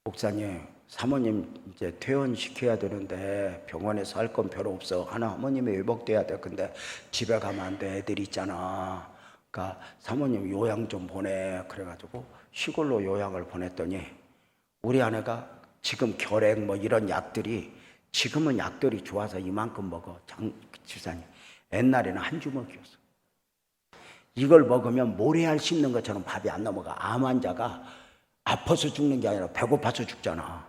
목사님 사모님 이제 퇴원시켜야 되는데 병원에서 할 건 별로 없어. 하나 어머님이 회복돼야 돼. 근데 집에 가면 안 돼. 애들 있잖아. 그러니까 사모님 요양 좀 보내. 그래가지고 시골로 요양을 보냈더니 우리 아내가 지금 결핵 뭐 이런 약들이 지금은 약들이 좋아서 이만큼 먹어. 집사님 옛날에는 한 주먹이었어. 이걸 먹으면 모래알 씹는 것처럼 밥이 안 넘어가. 암 환자가 아파서 죽는 게 아니라 배고파서 죽잖아.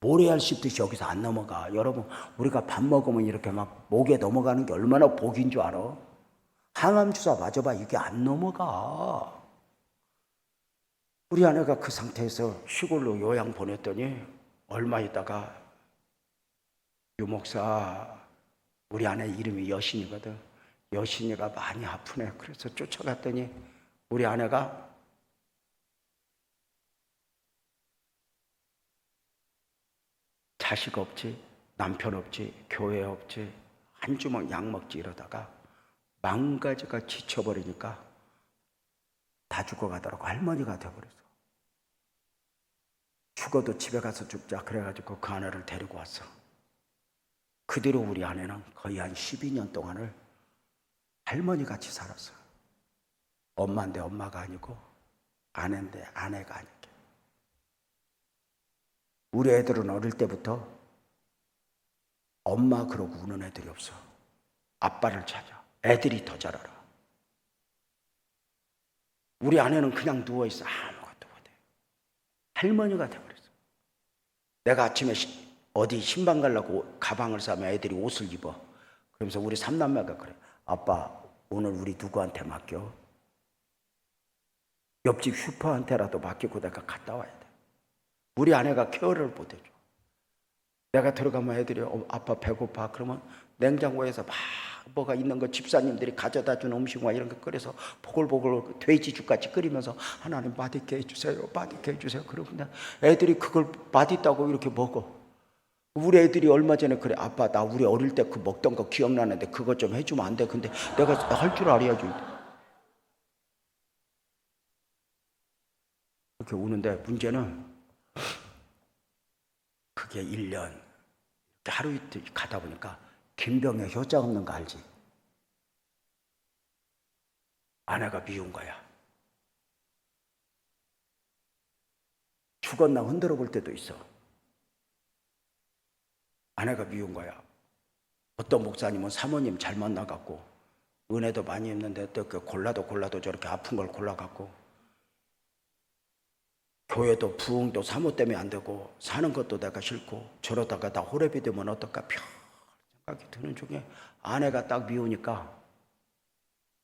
모래알 씹듯이 여기서 안 넘어가. 여러분, 우리가 밥 먹으면 이렇게 막 목에 넘어가는 게 얼마나 복인 줄 알아? 항암 주사 맞아봐. 이게 안 넘어가. 우리 아내가 그 상태에서 시골로 요양 보냈더니 얼마 있다가 유목사, 우리 아내 이름이 여신이거든. 여신이가 많이 아프네. 그래서 쫓아갔더니 우리 아내가 자식 없지, 남편 없지, 교회 없지, 한 주먹 약 먹지 이러다가 망가지가 지쳐버리니까 다 죽어가더라고. 할머니가 돼버렸어. 죽어도 집에 가서 죽자 그래가지고 그 아내를 데리고 왔어. 그 뒤로 우리 아내는 거의 한 12년 동안을 할머니같이 살았어. 엄마인데 엄마가 아니고 아내인데 아내가 아니게. 우리 애들은 어릴 때부터 엄마 그러고 우는 애들이 없어. 아빠를 찾아. 애들이 더 잘 알아. 우리 아내는 그냥 누워있어. 아무것도 못해. 할머니가 돼버렸어. 내가 아침에 어디 신방 가려고 가방을 싸면 애들이 옷을 입어. 그러면서 우리 삼남매가 그래. 아빠 오늘 우리 누구한테 맡겨? 옆집 슈퍼한테라도 맡기고 내가 갔다 와야 돼. 우리 아내가 케어를 못해줘. 내가 들어가면 애들이 아빠 배고파 그러면 냉장고에서 막 뭐가 있는 거 집사님들이 가져다 준 음식과 이런 거 끓여서 보글보글 돼지죽같이 끓이면서 하나님 맛있게 해주세요, 맛있게 해주세요. 그러고 애들이 그걸 맛있다고 이렇게 먹어. 우리 애들이 얼마 전에 그래. 아빠 나 우리 어릴 때 그 먹던 거 기억나는데 그것 좀 해주면 안 돼? 근데 내가 할 줄 알아야지. 이렇게 우는데 문제는 그게 1년 하루 이틀 가다 보니까 김병에 효자 없는 거 알지? 아내가 미운 거야. 죽었나 흔들어 볼 때도 있어. 아내가 미운 거야. 어떤 목사님은 사모님 잘 만나갖고 은혜도 많이 했는데 또 그 골라도 저렇게 아픈 걸 골라갖고 교회도 부흥도 사모 때문에 안 되고 사는 것도 내가 싫고 저러다가 나 호랩이 되면 어떨까 별 생각이 드는 중에 아내가 딱 미우니까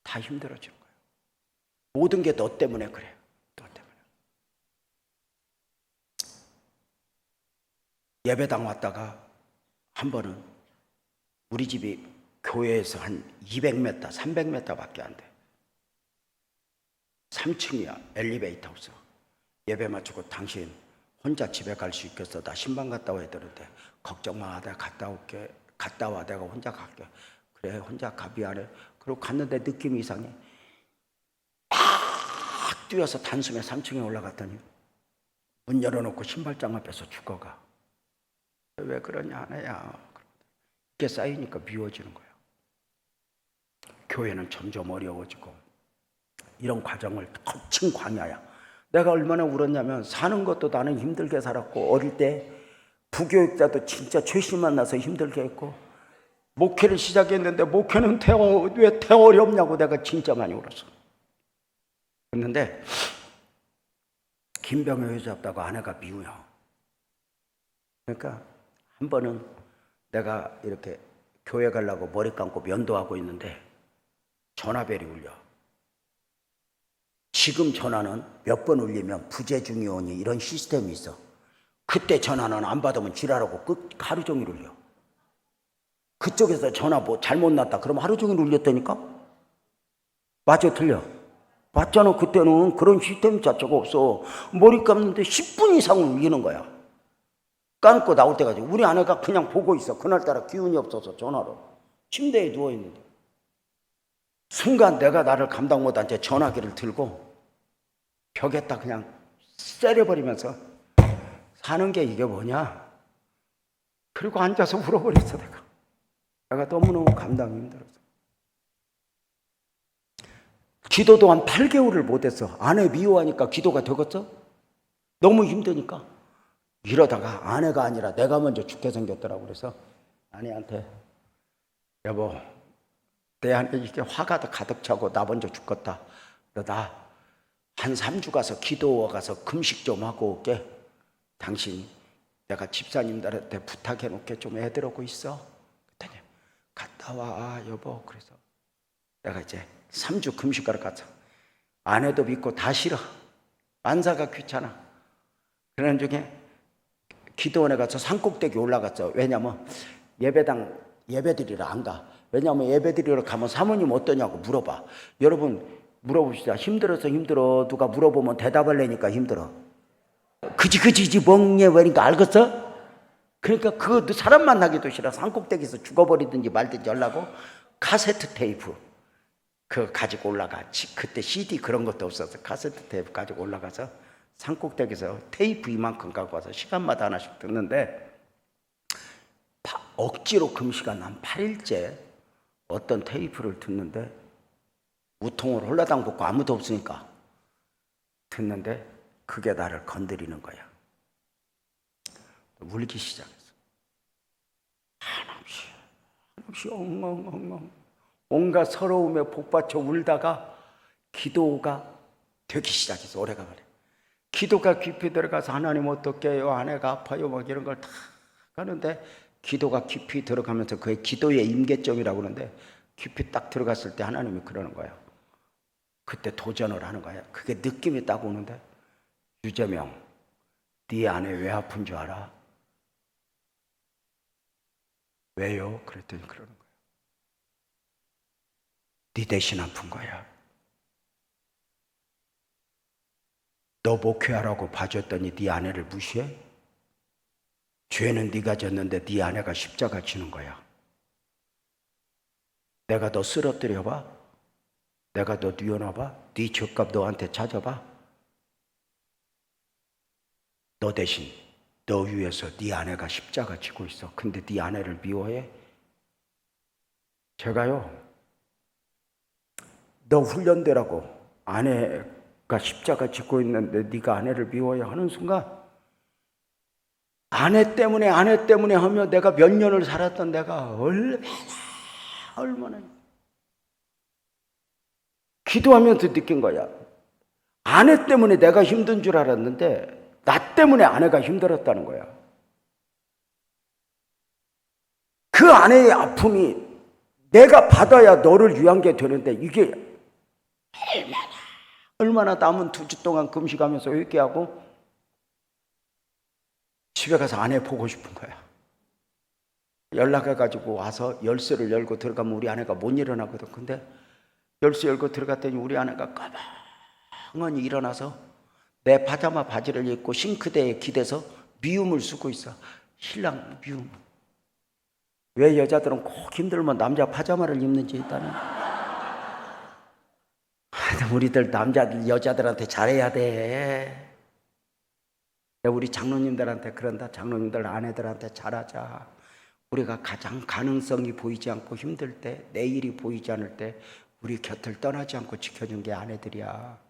다 힘들어지는 거예요. 모든 게 너 때문에 그래. 너 때문에. 예배당 왔다가 한 번은 우리 집이 교회에서 한 200m, 300m 밖에 안 돼. 3층이야. 엘리베이터 없어. 예배 마치고 당신 혼자 집에 갈 수 있겠어? 나 신방 갔다 와야 되는데. 걱정 마. 내가 갔다 올게. 갔다 와. 내가 혼자 갈게. 그래 혼자 가. 미안해. 그리고 갔는데 느낌이 이상해. 막 뛰어서 단숨에 3층에 올라갔더니 문 열어놓고 신발장 앞에서 죽어가. 왜 그러냐 아내야. 이게 쌓이니까 미워지는 거예요. 교회는 점점 어려워지고 이런 과정을 거친 광야야. 내가 얼마나 울었냐면 사는 것도 나는 힘들게 살았고 어릴 때 부교육자도 진짜 최신 만나서 힘들게 했고 목회를 시작했는데 목회는 왜 태월이 없냐고 내가 진짜 많이 울었어. 그랬는데 김병효 회사 없다고 아내가 미워요. 그러니까 한 번은 내가 이렇게 교회 가려고 머리 감고 면도하고 있는데 전화벨이 울려. 지금 전화는 몇 번 울리면 부재중이 오니 이런 시스템이 있어. 그때 전화는 안 받으면 지랄하고 하루 종일 울려. 그쪽에서 전화 뭐 잘못 났다 그러면 하루 종일 울렸다니까? 맞아 틀려? 맞잖아. 그때는 그런 시스템 자체가 없어. 머리 감는데 10분 이상은 울리는 거야. 감고 나올 때까지. 우리 아내가 그냥 보고 있어. 그날따라 기운이 없어서 전화로 침대에 누워있는데 순간 내가 나를 감당 못한 채 전화기를 들고 벽에다 그냥 째려버리면서 사는 게 이게 뭐냐? 그리고 앉아서 울어버렸어. 내가 너무너무 감당이 힘들어서. 기도도 한 8개월을 못했어. 아내 미워하니까 기도가 되겠어? 너무 힘드니까. 이러다가 아내가 아니라 내가 먼저 죽게 생겼더라고. 그래서 아내한테, 여보, 내 안에 이게 화가 가득 차고 나 먼저 죽겠다. 나 한 3주 가서 기도 가서 금식 좀 하고 올게. 당신 내가 집사님들한테 부탁해 놓게 좀 애들하고 있어. 그랬더니 갔다 와 여보. 그래서 내가 이제 3주 금식하러 갔어. 아내도 믿고 다 싫어. 만사가 귀찮아. 그런 중에 기도원에 가서 산꼭대기 올라갔어. 왜냐면 예배당 예배드리러 안 가. 왜냐면 예배드리러 가면 사모님 어떠냐고 물어봐. 여러분 물어봅시다. 힘들어서 힘들어. 누가 물어보면 대답하려니까 힘들어. 그지 멍해 버리니까 알겠어? 그러니까 그거 사람 만나기도 싫어. 산꼭대기에서 죽어버리든지 말든지 하려고 카세트 테이프 그거 가지고 올라가. 그때 CD 그런 것도 없어서 카세트 테이프 가지고 올라가서 산꼭대기에서 테이프 이만큼 갖고 와서 시간마다 하나씩 듣는데, 억지로 금시간 한 8일째 어떤 테이프를 듣는데, 우통을 홀라당 벗고 아무도 없으니까 듣는데 그게 나를 건드리는 거야. 울기 시작했어. 한없이 엉엉엉엉 온갖 서러움에 복받쳐 울다가 기도가 되기 시작했어. 오래가 말해. 기도가 깊이 들어가서 하나님 어떡해요, 아내가 아파요, 막 이런 걸 다 하는데, 기도가 깊이 들어가면서 그게 기도의 임계점이라고 그러는데, 깊이 딱 들어갔을 때 하나님이 그러는 거야. 그때 도전을 하는 거야. 그게 느낌이 딱 오는데, 유재명, 네 아내 왜 아픈 줄 알아? 왜요? 그랬더니 그러는 거야. 네 대신 아픈 거야. 너 목회하라고 봐줬더니 네 아내를 무시해? 죄는 네가 졌는데 네 아내가 십자가 지는 거야. 내가 너 쓰러뜨려봐? 내가 너 뉘어놔봐? 네 죄값 너한테 찾아봐? 너 대신 너 위해서 네 아내가 십자가 지고 있어. 근데 네 아내를 미워해? 제가요, 너 훈련되라고 아내가 십자가 지고 있는데 네가 아내를 미워해 하는 순간, 아내 때문에 하며 내가 몇 년을 살았던 내가 얼마나 기도하면서 느낀 거야. 아내 때문에 내가 힘든 줄 알았는데 나 때문에 아내가 힘들었다는 거야. 그 아내의 아픔이 내가 받아야 너를 위한 게 되는데, 이게 얼마나 남은 2주 동안 금식하면서 회개하고 집에 가서 아내 보고 싶은 거야. 연락해가지고 와서 열쇠를 열고 들어가면 우리 아내가 못 일어나거든. 근데 열쇠 열고 들어갔더니 우리 아내가 까만히 일어나서 내 파자마 바지를 입고 싱크대에 기대서 미움을 쓰고 있어. 신랑 미움. 왜 여자들은 꼭 힘들면 남자 파자마를 입는지 일단은. 우리들 남자들 여자들한테 잘해야 돼. 우리 장로님들한테 그런다. 장로님들 아내들한테 잘하자. 우리가 가장 가능성이 보이지 않고 힘들 때, 내일이 보이지 않을 때 우리 곁을 떠나지 않고 지켜준 게 아내들이야.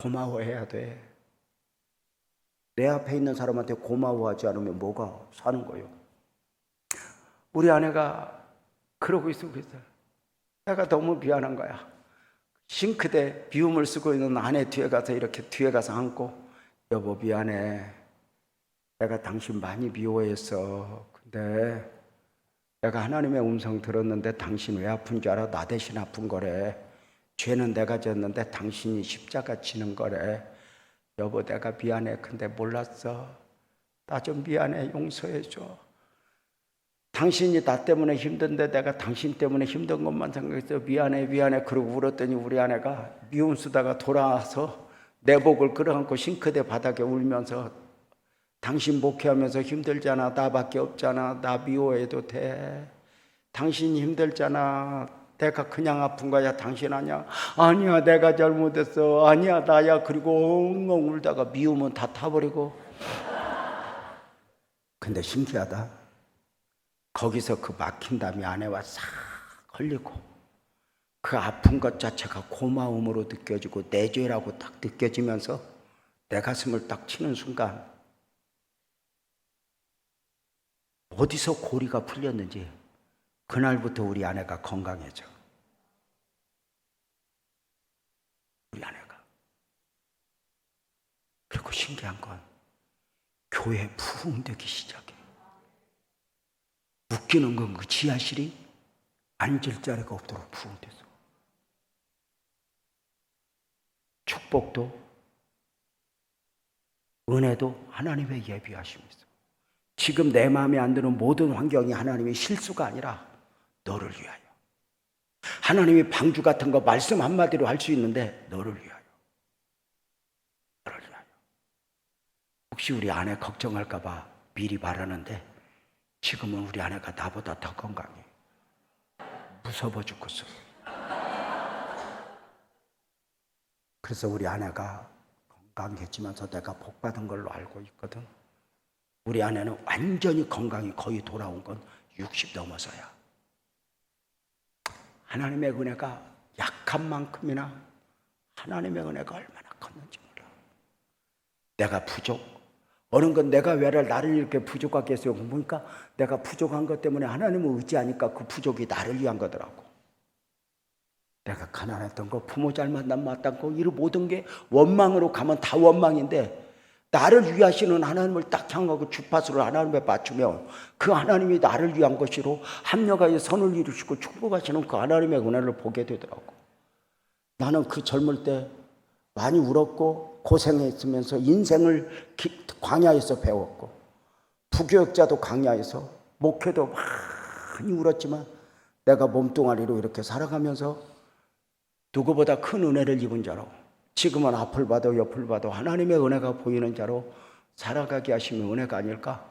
고마워해야 돼. 내 앞에 있는 사람한테 고마워하지 않으면 뭐가 사는 거예요? 우리 아내가 그러고 있어. 내가 너무 미안한 거야. 싱크대 미움을 쓰고 있는 아내 뒤에 가서 이렇게 뒤에 가서 앉고, 여보 미안해. 내가 당신 많이 미워했어. 근데 내가 하나님의 음성 들었는데 당신 왜 아픈 줄 알아? 나 대신 아픈 거래. 죄는 내가 졌는데 당신이 십자가 지는 거래. 여보 내가 미안해. 근데 몰랐어. 나 좀 미안해. 용서해줘. 당신이 나 때문에 힘든데 내가 당신 때문에 힘든 것만 생각해서 미안해. 그러고 울었더니 우리 아내가 미움 쓰다가 돌아와서 내 복을 끌어안고 싱크대 바닥에 울면서, 당신 목회하면서 힘들잖아. 나밖에 없잖아. 나 미워해도 돼. 당신 힘들잖아. 내가 그냥 아픈 거야. 당신 아니야. 아니야 내가 잘못했어. 아니야 나야. 그리고 엉엉 울다가 미움은 다 타버리고 근데 신기하다. 거기서 그 막힌 담이 안에와 싹 걸리고 그 아픈 것 자체가 고마움으로 느껴지고 내 죄라고 딱 느껴지면서 내 가슴을 딱 치는 순간 어디서 고리가 풀렸는지 그날부터 우리 아내가 건강해져. 우리 아내가. 그리고 신기한 건 교회 부흥되기 시작해. 웃기는 건 그 지하실이 앉을 자리가 없도록 부흥돼서 축복도 은혜도 하나님의 예비하심이 있어. 지금 내 마음에 안 드는 모든 환경이 하나님의 실수가 아니라 너를 위하여. 하나님이 방주 같은 거 말씀 한마디로 할 수 있는데 너를 위하여. 너를 위하여. 혹시 우리 아내 걱정할까 봐 미리 말하는데 지금은 우리 아내가 나보다 더 건강해. 무서워 죽겠어. 그래서 우리 아내가 건강해지면서 내가 복 받은 걸로 알고 있거든. 우리 아내는 완전히 건강이 거의 돌아온 건 60 넘어서야. 하나님의 은혜가 약한 만큼이나 하나님의 은혜가 얼마나 컸는지 몰라. 내가 부족, 어느 건 내가 왜 나를 이렇게 부족하게 했어요. 보니까 내가 부족한 것 때문에 하나님을 의지하니까 그 부족이 나를 위한 거더라고. 내가 가난했던 거, 부모 잘못 만났던 거, 이 모든 게 원망으로 가면 다 원망인데 나를 위하시는 하나님을 딱 향하고 주파수를 하나님에 맞추면 그 하나님이 나를 위한 것이로 합력하여 선을 이루시고 축복하시는 그 하나님의 은혜를 보게 되더라고. 나는 그 젊을 때 많이 울었고 고생했으면서 인생을 광야에서 배웠고 부교육자도 광야에서 목회도 많이 울었지만 내가 몸뚱아리로 이렇게 살아가면서 누구보다 큰 은혜를 입은 자로 지금은 앞을 봐도 옆을 봐도 하나님의 은혜가 보이는 자로 살아가게 하시면 은혜가 아닐까?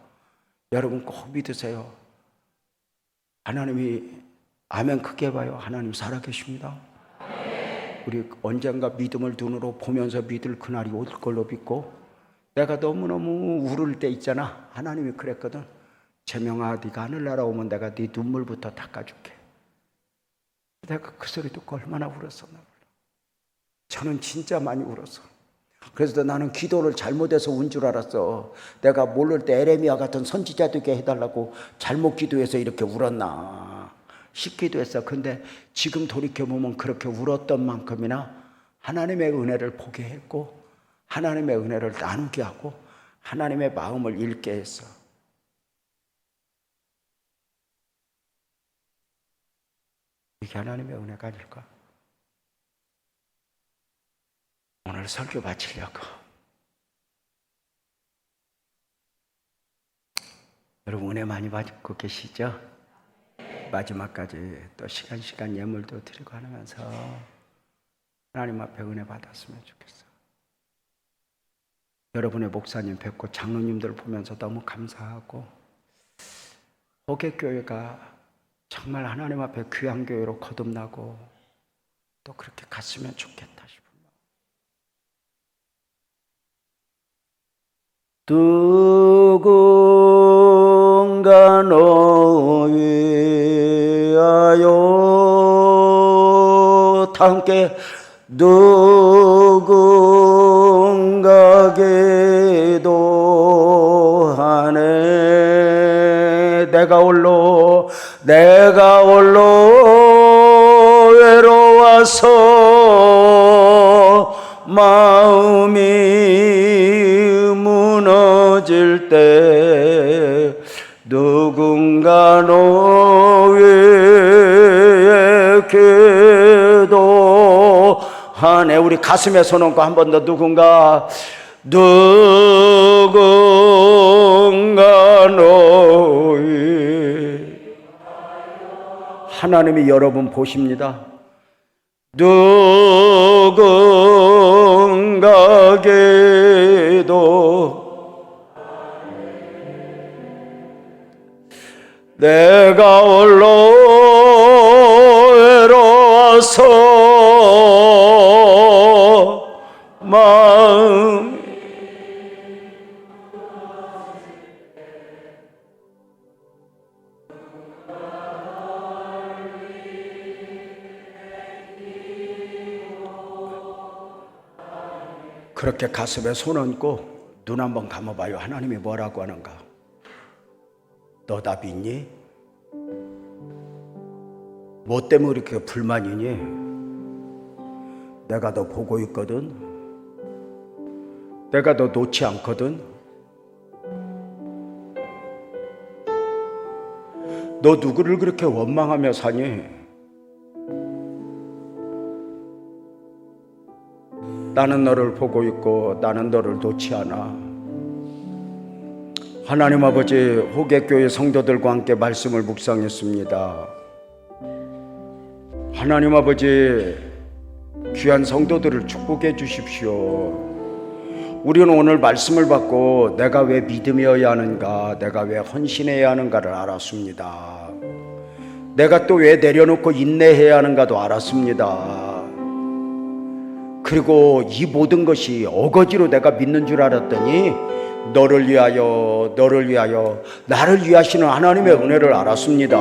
여러분 꼭 믿으세요. 하나님이 아멘 크게 봐요. 하나님 살아계십니다. 우리 언젠가 믿음을 눈으로 보면서 믿을 그날이 올 걸로 믿고 내가 너무너무 울을 때 있잖아. 하나님이 그랬거든. 재명아 네가 하늘나라 오면 내가 네 눈물부터 닦아줄게. 내가 그 소리 듣고 얼마나 울었었나 몰라. 저는 진짜 많이 울었어. 그래서 나는 기도를 잘못해서 운 줄 알았어. 내가 모를 때 에레미야 같은 선지자 되게 해달라고 잘못 기도해서 이렇게 울었나 싶기도 했어. 근데 지금 돌이켜보면 그렇게 울었던 만큼이나 하나님의 은혜를 보게 했고 하나님의 은혜를 나누게 하고 하나님의 마음을 읽게 했어. 이게 하나님의 은혜가 아닐까? 오늘 설교 마치려고. 여러분 은혜 많이 받고 계시죠? 마지막까지 또 시간 예물도 드리고 하면서 하나님 앞에 은혜 받았으면 좋겠어. 여러분의 목사님 뵙고 장로님들 보면서 너무 감사하고 호객교회가 정말 하나님 앞에 귀한 교회로 거듭나고 또 그렇게 갔으면 좋겠다 싶어요. 누군가 너 위하여 다 함께 누군가 기도하네. 내가 홀로 외로워서 마음이 무너질 때 누군가 너 위에 기도하네. 우리 가슴에 손 얹고 한 번 더 누군가 너 위에 하나님이 여러분 보십니다. 누군가 기도 내가 홀로 외로워서 마음 그렇게 가슴에 손 얹고 눈 한번 감아봐요. 하나님이 뭐라고 하는가? 너 답이 있니? 뭐 때문에 이렇게 불만이니? 내가 너 보고 있거든. 내가 너 놓지 않거든. 너 누구를 그렇게 원망하며 사니? 나는 너를 보고 있고 나는 너를 놓지 않아. 하나님 아버지, 호객교회 성도들과 함께 말씀을 묵상했습니다. 하나님 아버지, 귀한 성도들을 축복해 주십시오. 우리는 오늘 말씀을 받고 내가 왜 믿음이어야 하는가, 내가 왜 헌신해야 하는가를 알았습니다. 내가 또 왜 내려놓고 인내해야 하는가도 알았습니다. 그리고 이 모든 것이 어거지로 내가 믿는 줄 알았더니 너를 위하여 나를 위하시는 하나님의 은혜를 알았습니다.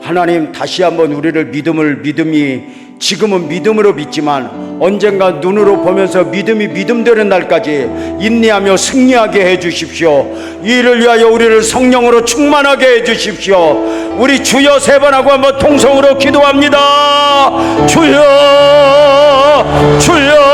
하나님, 다시 한번 우리를 믿음이 지금은 믿음으로 믿지만 언젠가 눈으로 보면서 믿음이 믿음되는 날까지 인내하며 승리하게 해주십시오. 이를 위하여 우리를 성령으로 충만하게 해주십시오. 우리 주여 세 번 하고 한번 통성으로 기도합니다. 주여, 주여.